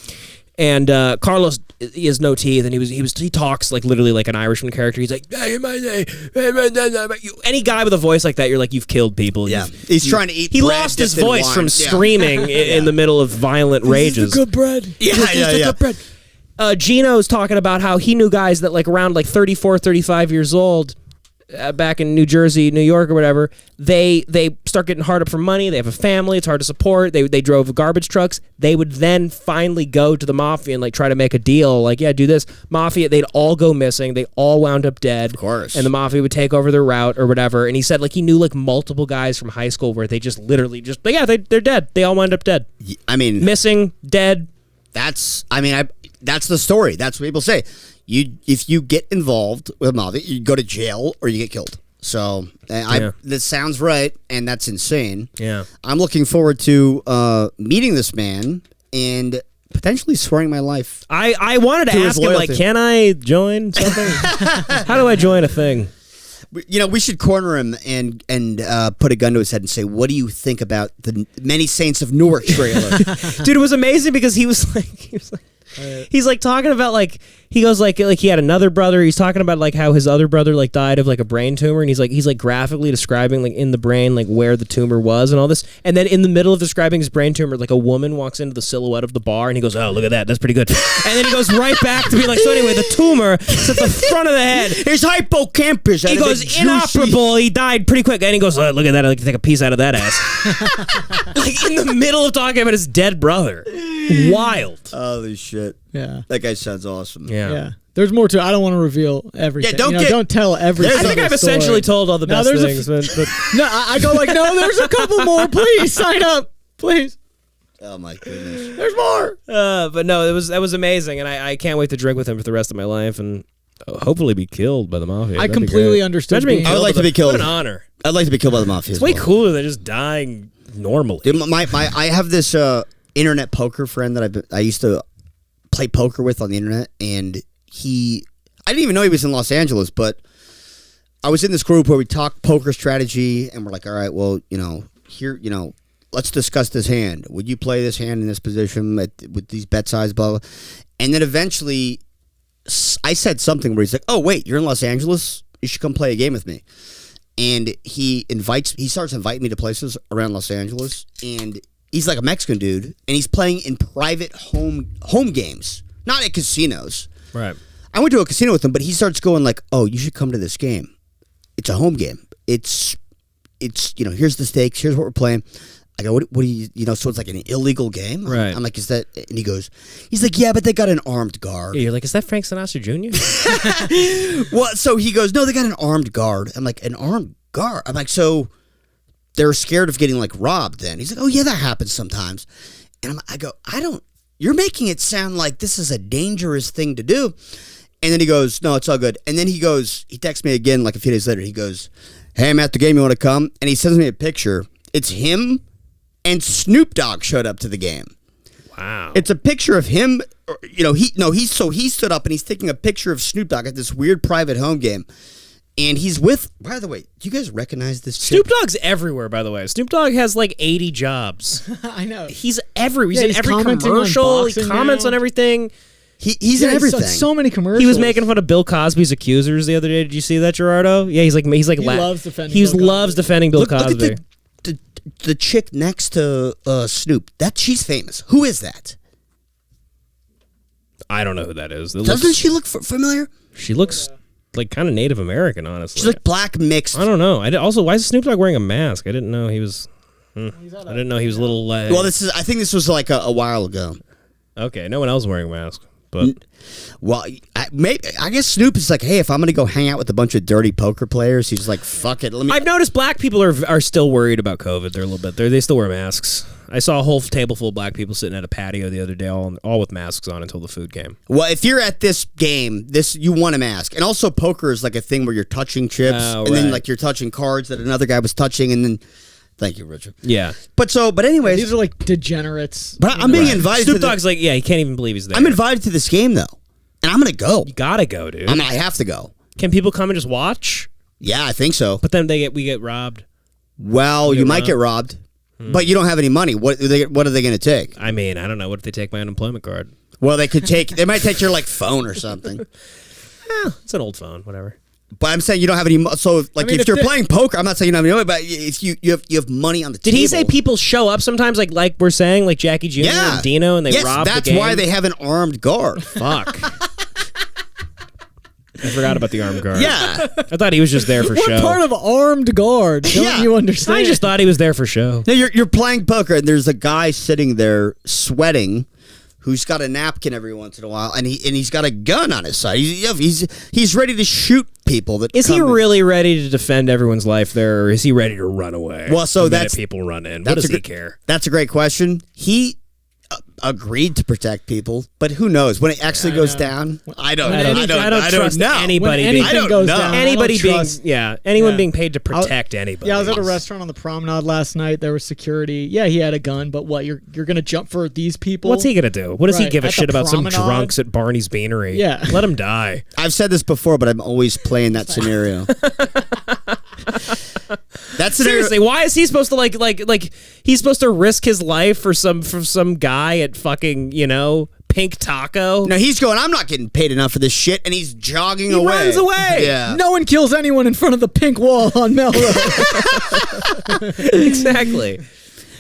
And Carlos, he has no teeth, and he talks like literally like an Irishman character. He's like, "Hey, my name, any guy with a voice like that, you're like, you've killed people. Yeah, he's trying to eat. He bread lost his dipped in voice wine. from Yeah. screaming in the middle of violent rages. Good bread. Yeah. Gino's talking about how he knew guys that like around like 34, 35 years old, back in New Jersey, New York or whatever, they start getting hard up for money. They have a family. It's hard to support. They drove garbage trucks. They would then finally go to the Mafia and like try to make a deal. Like, yeah, do this. Mafia, they'd all go missing. They all wound up dead. Of course. And the Mafia would take over their route or whatever. And he said like he knew like multiple guys from high school where they just literally just, but yeah, they're dead. They all wound up dead. I mean, Missing, dead. that's the story. That's what people say. If you get involved with Mafia, you go to jail or you get killed. So this sounds right, and that's insane. Yeah. I'm looking forward to meeting this man and potentially swearing my life. I wanted to his ask him, like, loyalty. can I join something? How do I join a thing? You know, we should corner him and put a gun to his head and say, "What do you think about the Many Saints of Newark trailer?" Dude, it was amazing because he's like talking about like he goes like he had another brother. He's talking about like how his other brother like died of like a brain tumor, and he's like graphically describing like in the brain like where the tumor was and all this. And then in the middle of describing his brain tumor, like a woman walks into the silhouette of the bar, and he goes, "Oh, look at that, that's pretty good." And then he goes right back to be like, "So anyway, the tumor is at the front of the head. His hippocampus. He goes inoperable. He died pretty quick." And he goes, "Oh, look at that. I'd like to take a piece out of that ass." Like in the middle of talking about his dead brother. Wild. Holy shit! Yeah. That guy sounds awesome. Yeah. There's more to it. I don't want to reveal everything. Yeah, don't tell everything. I think I've essentially told all the best things. But No, I go like, no, there's a couple more. Please sign up. Please. Oh my goodness. There's more. but no, that was amazing, and I can't wait to drink with him for the rest of my life, and hopefully be killed by the Mafia. I That'd be completely great. understood Imagine being being- I would killed like by to be killed. What an honor. I'd like to be killed by the Mafia. It's way cooler than just dying normally. Dude, I have this internet poker friend that I used to play poker with on the internet, and I didn't even know he was in Los Angeles, but I was in this group where we talked poker strategy, and we're like, all right, well, let's discuss this hand. Would you play this hand in this position with these bet size, blah, blah. And then eventually I said something where he's like, oh, wait, you're in Los Angeles? You should come play a game with me. And he starts inviting me to places around Los Angeles, and he's like a Mexican dude, and he's playing in private home games, not at casinos. Right. I went to a casino with him, but he starts going like, "Oh, you should come to this game. It's a home game. It's here's the stakes. Here's what we're playing." I go, "What do you so it's like an illegal game?" Right. I'm like, "Is that?" And he's like, "Yeah, but they got an armed guard." Yeah, you're like, is that Frank Sinatra Jr.? Well, so he goes, "No, they got an armed guard." I'm like, "An armed guard?" I'm like, "So they're scared of getting like robbed then?" He's like, "Oh yeah, that happens sometimes." And I go, "You're making it sound like this is a dangerous thing to do." And then he goes, no, it's all good. And then he texts me again like a few days later. He goes, hey, I'm at the game. You want to come? And he sends me a picture. It's him and Snoop Dogg showed up to the game. Wow. It's a picture of him. He stood up and he's taking a picture of Snoop Dogg at this weird private home game. And he's with, by the way, do you guys recognize this chick? Snoop Dogg's everywhere, by the way. Snoop Dogg has like 80 jobs. I know. He's everywhere. He's in every commenting on commercial. He boxing comments now. on everything. He's in everything. So many commercials. He was making fun of Bill Cosby's accusers the other day. Did you see that, Gerardo? Yeah, he's like He loves defending He Bill Cosby. loves defending Bill Look Cosby. at the chick next to Snoop. She's famous. Who is that? I don't know who that is. Doesn't she look familiar? She looks like kind of Native American, honestly. She's like black mixed. I don't know. Also, why is Snoop Dogg wearing a mask? I didn't know he was. I didn't know he was a little. Well, I think this was like a while ago. Okay, no one else is wearing a mask, but. Well, I guess Snoop is like, hey, if I'm going to go hang out with a bunch of dirty poker players, he's like, fuck it. I've noticed black people are still worried about COVID. They're a little bit. They still wear masks. I saw a whole table full of black people sitting at a patio the other day, all with masks on until the food came. Well, if you're at this game, you want a mask. And also poker is like a thing where you're touching chips, then like you're touching cards that another guy was touching, and then... Thank you, Richard. Yeah. But anyways... These are like degenerates. But I'm being invited Snoop Dogg's like, he can't even believe he's there. I'm invited to this game, though. And I'm going to go. You got to go, dude. I have to go. Can people come and just watch? Yeah, I think so. But then we get robbed. Well, you might get robbed. But you don't have any money. What are they going to take? I mean, I don't know. What if they take my unemployment card? Well, they might take your phone or something. It's an old phone, whatever. But I'm saying you don't have any. So, if you're playing poker, I'm not saying you don't have any money, but if you have money on the table. Did he say people show up sometimes, like we're saying, like Jackie Jr. and Dino, and they rob the game? That's why they have an armed guard. Fuck. I forgot about the armed guard. Yeah. I thought he was just there for show. What part of armed guard don't you understand? I just thought he was there for show. No, you're playing poker, and there's a guy sitting there sweating, who's got a napkin every once in a while, and he's got a gun on his side. He's ready to shoot people. Is he really ready to defend everyone's life there, or is he ready to run away? Well, so the minute people run in. What does he care? That's a great question. He agreed to protect people, but who knows when it actually goes down? I don't trust know. Anybody. When anything goes down, anyone being paid to protect anybody. Yeah, I was at a restaurant on the promenade last night. There was security. Yeah, he had a gun, but what? You're gonna jump for these people? What's he gonna do? What does he give a At shit the about some promenade? drunks at Barney's Beanery? Yeah. Let him die. I've said this before, but I'm always playing that scenario. That's seriously. Why is he supposed to like? He's supposed to risk his life for some guy at fucking Pink Taco? No, he's going. I'm not getting paid enough for this shit, and he's jogging away. He runs away. Yeah. No one kills anyone in front of the pink wall on Melrose. Exactly.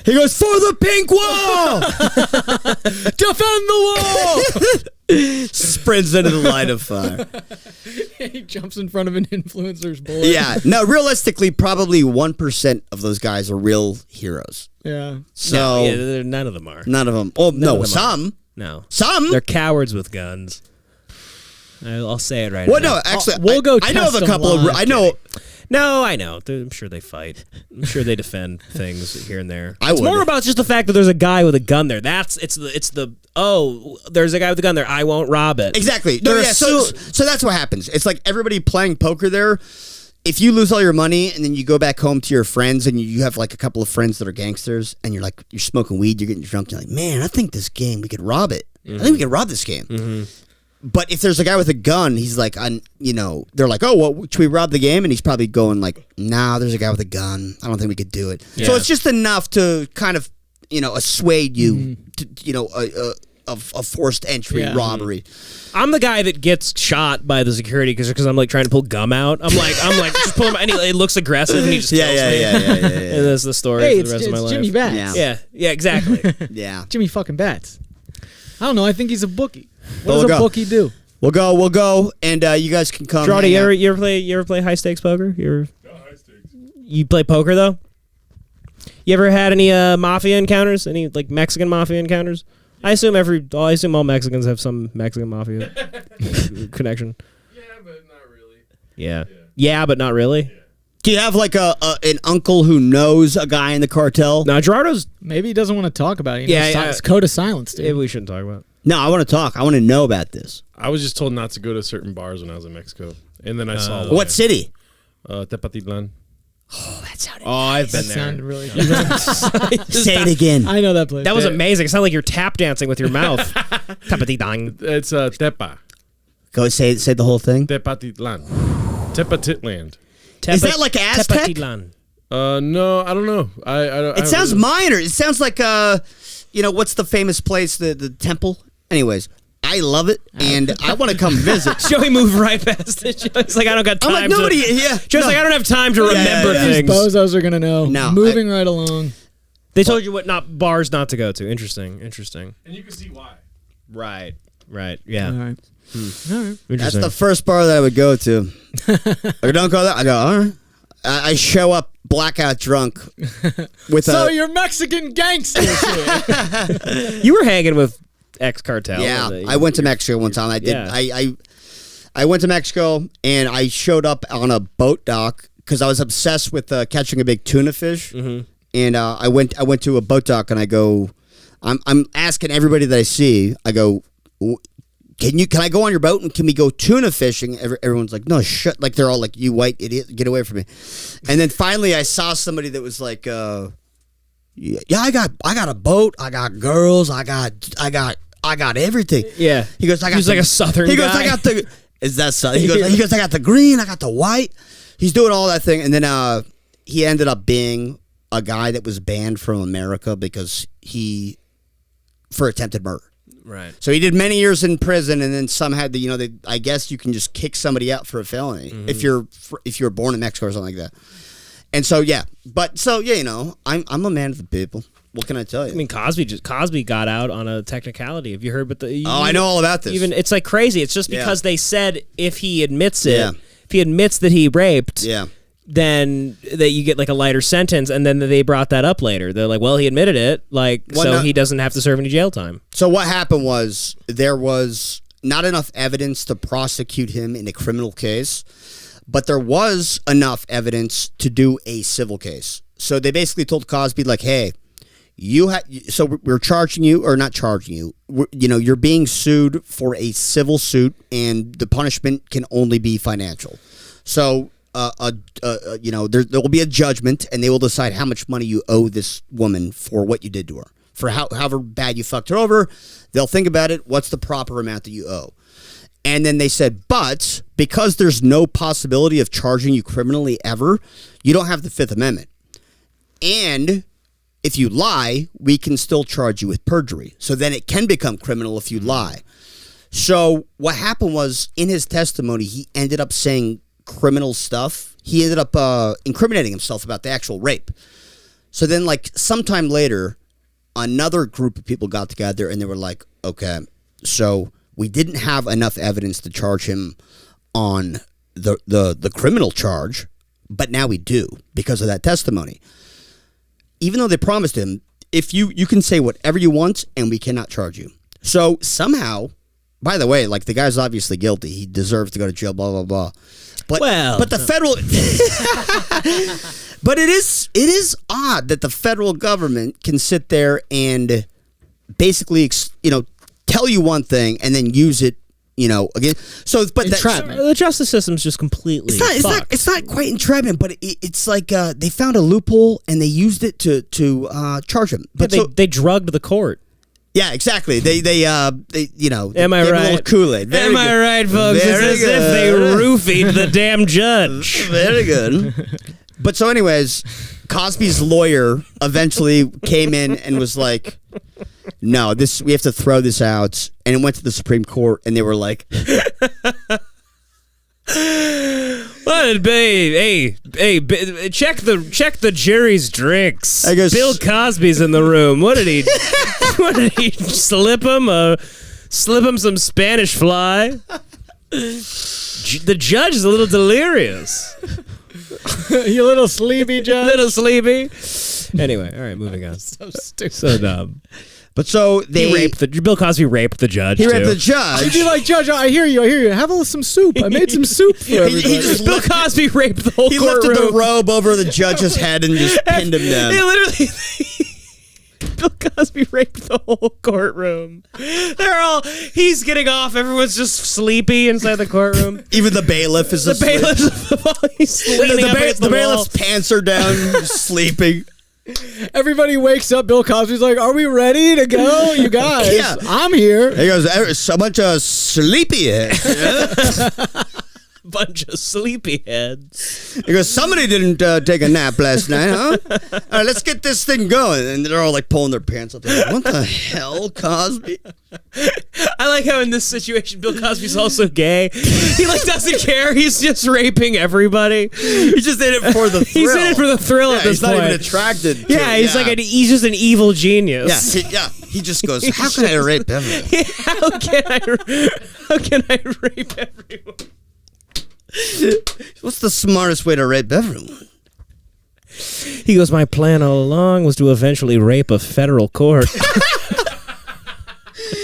He goes, for the pink wall! Defend the wall! Sprints into the line of fire. He jumps in front of an influencer's bullet. Yeah. No, realistically, probably 1% of those guys are real heroes. Yeah. So none of them are. None of them. Oh, no, some. No. Some. They're cowards with guns. I'll say it right now. Well, no, actually, we'll go I know of a test couple them of... I live. know... No, I know. I'm sure they fight. I'm sure they defend things here and there. It's more about just the fact that there's a guy with a gun there. There's a guy with a gun there. I won't rob it. Exactly. No, yeah, so that's what happens. It's like everybody playing poker there. If you lose all your money and then you go back home to your friends and you have like a couple of friends that are gangsters and you're smoking weed, you're getting drunk, you're like, man, I think this game, we could rob it. I think we could rob this game. Mm-hmm. But if there's a guy with a gun, he's like, they're like, oh, well, should we rob the game? And he's probably going like, nah, there's a guy with a gun. I don't think we could do it. Yeah. So it's just enough to kind of, assuade you to, a forced entry robbery. I'm the guy that gets shot by the security because I'm like trying to pull gum out. I'm like just pull him, and it looks aggressive, and he just kills me. Yeah. And that's the story for the rest of my life. Jimmy Bats. Yeah, exactly. Yeah, Jimmy fucking Bats. I don't know. I think he's a bookie. What does a bookie do? We'll go, and you guys can come. Gerardo, you ever play high stakes poker? High stakes. You play poker though? You ever had any mafia encounters? Any like Mexican mafia encounters? I assume all Mexicans have some Mexican mafia connection. Yeah, but not really. Yeah, but not really. Yeah. Do you have like an uncle who knows a guy in the cartel? No, Gerardo's. Maybe he doesn't want to talk about it. Yeah, code of silence, dude. Yeah, we shouldn't talk about. No, I want to talk. I want to know about this. I was just told not to go to certain bars when I was in Mexico, and then I saw what city? Tepatitlan. Oh, that sounded. Oh, I've been That there. sounded really. Say it again. I know that place. That was amazing. It sounded like you're tap dancing with your mouth. Tapatidang. It's Tepa. Go say the whole thing. Tepatitlan. Tepatitland. Is that like Aztec? Tepatidlan. No, I don't know. I don't. It sounds minor. It sounds like what's the famous place? The temple. Anyways, I love it, and I want to come visit. Joey moved right past it. Joey's like, I don't got time. I'm like, nobody. Yeah. Joey's like, I don't have time to remember yeah. These things. bozos are gonna know. No, Moving right along. They told you what bars not to go to. Interesting. And you can see why. Right. Yeah. All right. All right. That's the first bar that I would go to. I don't go there. I go, all right. I show up blackout drunk with So a. you're Mexican gangsters here. You were hanging with ex-cartel. Yeah, I went to Mexico one time. I did. Yeah. I went to Mexico and I showed up on a boat dock because I was obsessed with catching a big tuna fish. Mm-hmm. And I went to a boat dock and I go, I'm asking everybody that I see. I go, can I go on your boat and can we go tuna fishing? Everyone's like, no, shut. Like they're all like, you white idiot, get away from me. And then finally I saw somebody that was like, yeah, I got a boat, I got girls, I got everything. Yeah. He goes, I got. He's like a southern He goes, guy. I got the. Is that southern? He goes, I got the green, I got the white. He's doing all that thing, and then he ended up being a guy that was banned from America because for attempted murder. Right. So he did many years in prison, and then some had I guess you can just kick somebody out for a felony if you're born in Mexico or something like that. And so I'm a man of the people. What can I tell you? I mean, Cosby got out on a technicality. Have you heard? But I know all about this. Even it's like crazy. It's just because they said if he admits it, Yeah. if he admits that he raped, Yeah. then that you get like a lighter sentence. And then they brought that up later. They're like, well, he admitted it, he doesn't have to serve any jail time. So what happened was there was not enough evidence to prosecute him in a criminal case, but there was enough evidence to do a civil case. So they basically told Cosby, like, hey, we're charging you, or not charging you, you're being sued for a civil suit, and the punishment can only be financial. So, there will be a judgment, and they will decide how much money you owe this woman for what you did to her. For however bad you fucked her over, they'll think about it. What's the proper amount that you owe? And then they said, but because there's no possibility of charging you criminally ever, you don't have the Fifth Amendment. And if you lie, we can still charge you with perjury. So then it can become criminal if you lie. So what happened was, in his testimony, he ended up saying criminal stuff. He ended up incriminating himself about the actual rape. So then, like, sometime later, another group of people got together and they were like, okay, so we didn't have enough evidence to charge him on the criminal charge, but now we do because of that testimony. Even though they promised him, if you can say whatever you want and we cannot charge you. So somehow, by the way, like, the guy's obviously guilty. He deserves to go to jail, blah, blah, blah. But the federal but it is odd that the federal government can sit there and basically tell you one thing and then use it again. So but The justice system's just completely fucked. It's not quite entrapment, but it's like they found a loophole and they used it to charge him. But they drugged the court. Yeah, exactly. They Am I gave right? a little Kool-Aid. Am I right, folks? Very It's as if they roofied the damn judge. Very good. But so anyways, Cosby's lawyer eventually came in and was like, no, we have to throw this out. And it went to the Supreme Court and they were like, What it be? Hey, check the jury's drinks. I guess Bill Cosby's in the room. What did he? What did he slip him? Slip him some Spanish fly. The judge is a little delirious. You little sleepy judge. Little sleepy. Anyway, all right, moving on. So stupid. So dumb. but so they Bill Cosby raped the judge. he too. raped the judge. He'd be like, Judge, I hear you. Have some soup. I made some soup for everybody. he just Bill Cosby raped the whole He courtroom. lifted the robe over the judge's head and just pinned him down. He literally. Bill Cosby raped the whole courtroom. He's getting off. Everyone's just sleepy inside the courtroom. Even the bailiff is asleep. He's leaning up against the wall. bailiff's pants are down, sleeping. Everybody wakes up. Bill Cosby's like, "Are we ready to go, you guys? Yeah. I'm here." He goes, "So bunch of sleepyheads." Bunch of sleepyheads. He goes, "Somebody didn't take a nap last night, huh? All right, let's get this thing going." And they're all like pulling their pants up. Like, what the hell, Cosby? I like how in this situation, Bill Cosby's also gay. He like doesn't care. He's just raping everybody. He's just in it for the thrill. He's in it for the thrill at this he's point. not even attracted to Yeah, it. he's like he's just an evil genius. He just goes, "How can I rape everyone? How can I rape everyone? What's the smartest way to rape everyone?" He goes, "My plan all along was to eventually rape a federal court."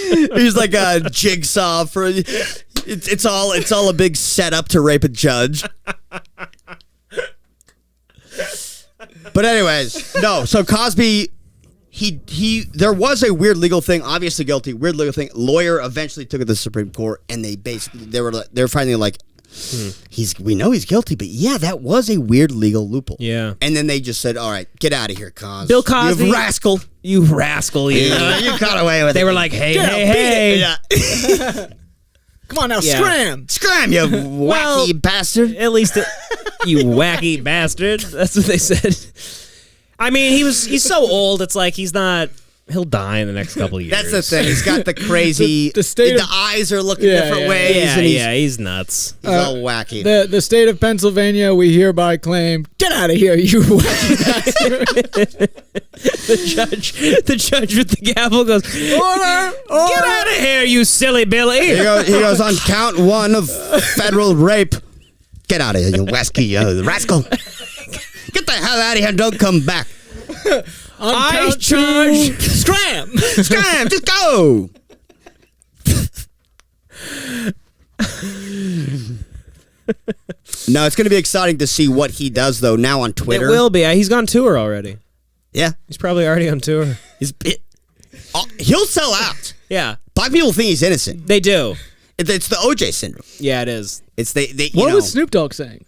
He's like a jigsaw for it's all a big setup to rape a judge. But anyways, no. So Cosby, there was a weird legal thing. Obviously guilty. Weird legal thing. Lawyer eventually took it to the Supreme Court, and they're finally like, we know he's guilty, but yeah, that was a weird legal loophole. Yeah. And then they just said, "All right, get out of here, Cos. Bill Cosby, you rascal. You rascal, you. You got away with it." They were like, hey. Yeah. Come on now, Yeah. scram, you wacky bastard. At least, you wacky bastard. That's what they said. I mean, he's so old. It's like he'll die in the next couple of years. That's the thing. He's got the crazy. the eyes are looking different ways. Yeah, and he's nuts. He's all wacky. The state of Pennsylvania, we hereby claim, get out of here, you wacky bastard. The judge with the gavel goes, Order! "Get out of here, you silly Billy." He goes on count 1 of federal rape. Get out of here, you wasky rascal. Get the hell out of here and don't come back. I charge. Scram! Scram, just go. No, it's going to be exciting to see what he does, though, now on Twitter. It will be. He's gone tour already. Yeah. He's probably already on tour. He'll sell out. Yeah. Black people think he's innocent. They do. It's the OJ syndrome. Yeah, it is. It's they What was Snoop Dogg saying?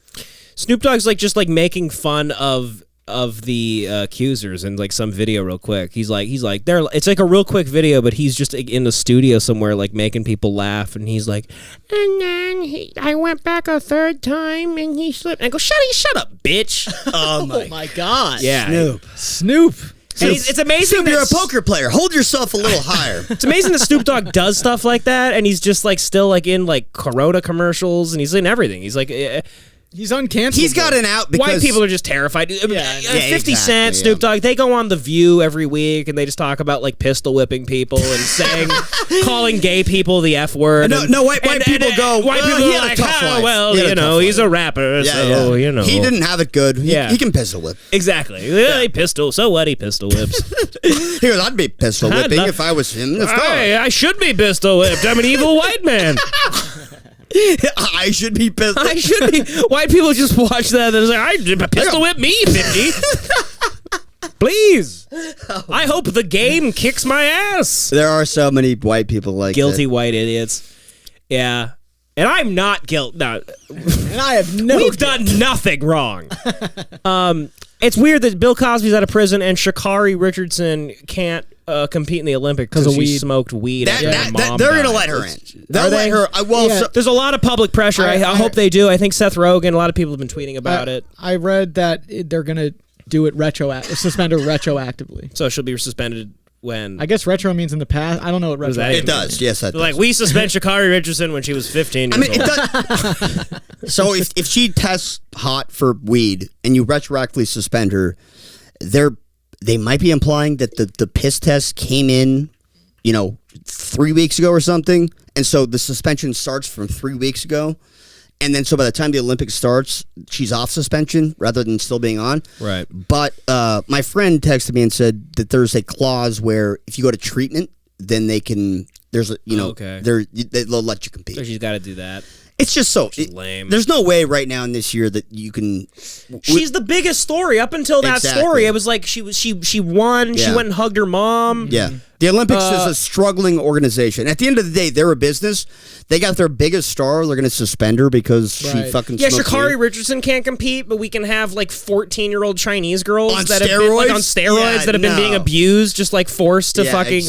Snoop Dogg's just making fun of the accusers in some video real quick. He's like it's like a real quick video, but he's just in the studio somewhere making people laugh, and he's like, and then I went back a third time and he slipped. And I go, shut up, bitch. Oh my God. Yeah. Snoop. And it's amazing You're a poker player. Hold yourself a little higher. It's amazing that Snoop Dogg does stuff like that, and he's just still in Corona commercials, and he's in everything. He's he's uncancelable. He's got an out because white people are just terrified. 50 exactly, Cent, Snoop Dogg, they go on The View every week, and they just talk about pistol whipping people and calling gay people the F word. No, white people go. White people he are had a tough life. well, he's a rapper, so he didn't have it good. He can pistol whip. Exactly. Yeah, he pistol. So what? He pistol whips. He goes, "I'd be pistol whipping if I was him." I should be pistol whipped. I'm an evil white man. I should be pistol. I should be. White people just watch that and they're like, pistol whip me, 50. Please. I hope the game kicks my ass. There are so many white people like guilty that. white idiots. Yeah. And I'm not guilty. No. And I have no. We've done nothing wrong. It's weird that Bill Cosby's out of prison and Sha'Carri Richardson can't compete in the Olympics because she smoked weed. They're going to let her in. They'll let her. There's a lot of public pressure. I hope they do. I think Seth Rogen, a lot of people have been tweeting about it. I read that they're going to do it suspend her retroactively. So she'll be suspended when? I guess retro means in the past. I don't know what retro means. It does. Yes, that does. We suspend Sha'Carri Richardson when she was 15 years old. It does. So if she tests hot for weed and you retroactively suspend her, they might be implying that the piss test came in, 3 weeks ago or something, and so the suspension starts from 3 weeks ago. And then so by the time the Olympics starts, she's off suspension rather than still being on. Right. But my friend texted me and said that there's a clause where if you go to treatment, then they can. They'll let you compete. So she's got to do that. It's just so lame. There's no way right now in this year that you can. She's the biggest story up until that story. It was like she won. She went and hugged her mom. Yeah. The Olympics is a struggling organization. At the end of the day, they're a business. They got their biggest star. They're going to suspend her because she fucking smoked Sha'Carri weed. Richardson can't compete, but we can have like 14-year-old Chinese girls On that have been like, on steroids? steroids that have been being abused, just like forced to fucking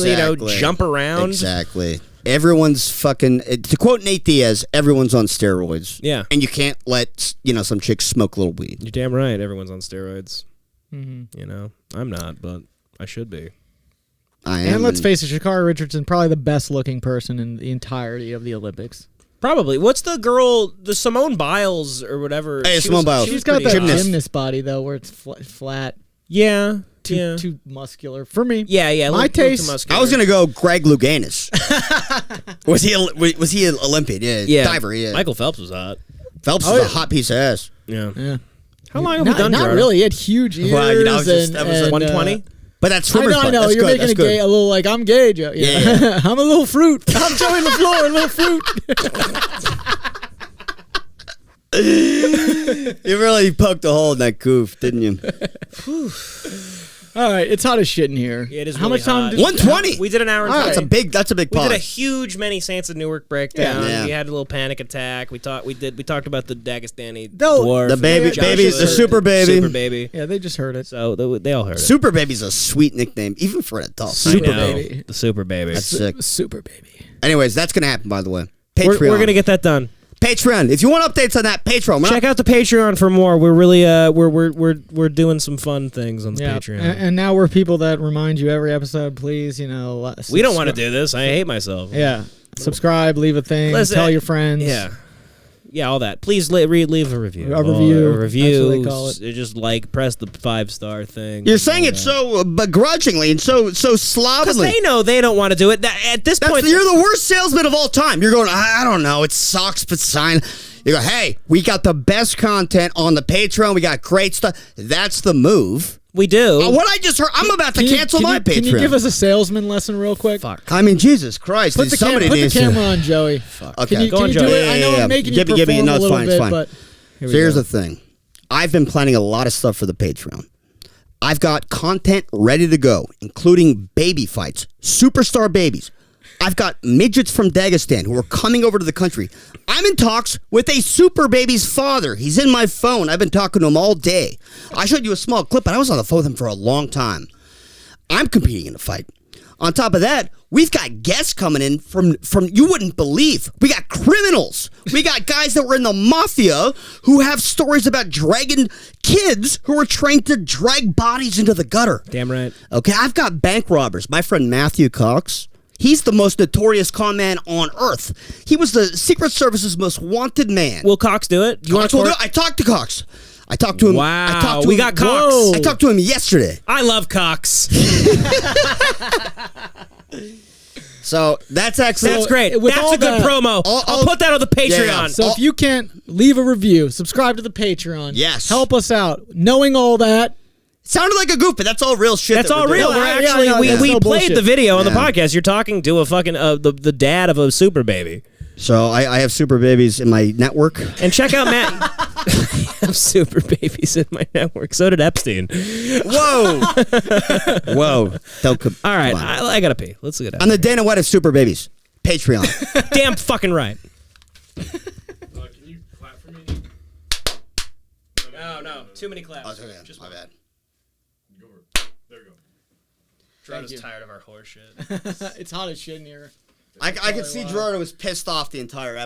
jump around. Exactly. Everyone's fucking. To quote Nate Diaz, everyone's on steroids. Yeah, and you can't let some chicks smoke a little weed. You're damn right. Everyone's on steroids. Mm-hmm. I'm not, but I should be. I am. And let's face it, Sha'Carri Richardson, probably the best looking person in the entirety of the Olympics. Probably. What's the girl, the Simone Biles or whatever? Hey, Simone Biles. She's got that gymnast body though, where it's flat. Yeah. Too muscular for me. Yeah. My taste. I was gonna go Greg Louganis. was he an Olympian? Yeah. Diver. Yeah. Michael Phelps was hot. Phelps was a hot piece of ass. Yeah. How long have we done? Not really. He had huge ears. Well, that was 120. But that's swimmer's I know. That's You're good. making That's a gay, a little like I'm gay, Joe. Yeah. I'm a little fruit. I'm Joey LaFleur, a little fruit. You really poked a hole in that goof, didn't you? All right, it's hot as shit in here. Yeah, it is. How really much time? hot. Did 120. We did an hour. And That's a big. That's a big pause. We did a huge Many Saints of Newark breakdown. Yeah. We had a little panic attack. We talked about the Dagestani No, Dwarf, the baby, the super baby. Yeah, they just heard it. So they all heard it. Super baby's a sweet nickname, even for an adult. Super baby. The super baby. That's sick. Super baby. Anyways, that's gonna happen. By the way, Patreon. We're gonna get that done. Patreon. If you want updates on that, Patreon. Check out the Patreon for more. We're really we're doing some fun things on the Patreon. And now we're people that remind you every episode. Please, we don't want to do this. I hate myself. Yeah, subscribe, leave a thing, Listen, tell your friends. Yeah, all that. Please leave a review. A review. A review. That's what they call it. Just press the 5-star thing. You're saying it so begrudgingly and so slovenly. Because they know they don't want to do it. At this point, you're the worst salesman of all time. You're going, I don't know. It sucks, but sign. You go, hey, we got the best content on the Patreon. We got great stuff. That's the move. We do. What I just heard, I'm about to cancel my Patreon. Can you give us a salesman lesson real quick? Fuck. I mean, Jesus Christ. Put the camera on, Joey. Fuck. Okay. Can you do it? I know I'm making you perform a little bit, but... Here's the thing. I've been planning a lot of stuff for the Patreon. I've got content ready to go, including baby fights, superstar babies. I've got midgets from Dagestan who are coming over to the country. I'm in talks with a super baby's father. He's in my phone. I've been talking to him all day. I showed you a small clip, but I was on the phone with him for a long time. I'm competing in a fight. On top of that, we've got guests coming in from you wouldn't believe. We got criminals. We got guys that were in the Mafia who have stories about dragging kids who were trained to drag bodies into the gutter. Damn right. Okay, I've got bank robbers. My friend Matthew Cox. He's the most notorious con man on earth. He was the Secret Service's most wanted man. Will Cox do it? I talked to Cox. I talked to him. Wow, we got Cox. Whoa. I talked to him yesterday. I love Cox. So that's great. That's a good promo. I'll put that on the Patreon. Yeah. So if you can't leave a review, subscribe to the Patreon. Yes. Help us out. Knowing all that. Sounded like a goof, but that's all real shit. That's all real. No, We're actually we no played bullshit. the video on the podcast. You're talking to a fucking the dad of a super baby. So I have super babies in my network. And check out Matt. I have super babies in my network. So did Epstein. Whoa. Whoa. All right, I gotta pee. Let's get out. I'm the Dana White of super babies. Patreon. Damn fucking right. Can you clap for me? No. Too many claps. Oh, okay. Just my bad. There we go. Gerardo's tired of our horse shit. It's hot as shit in here. I could see Gerardo was pissed off the entire episode.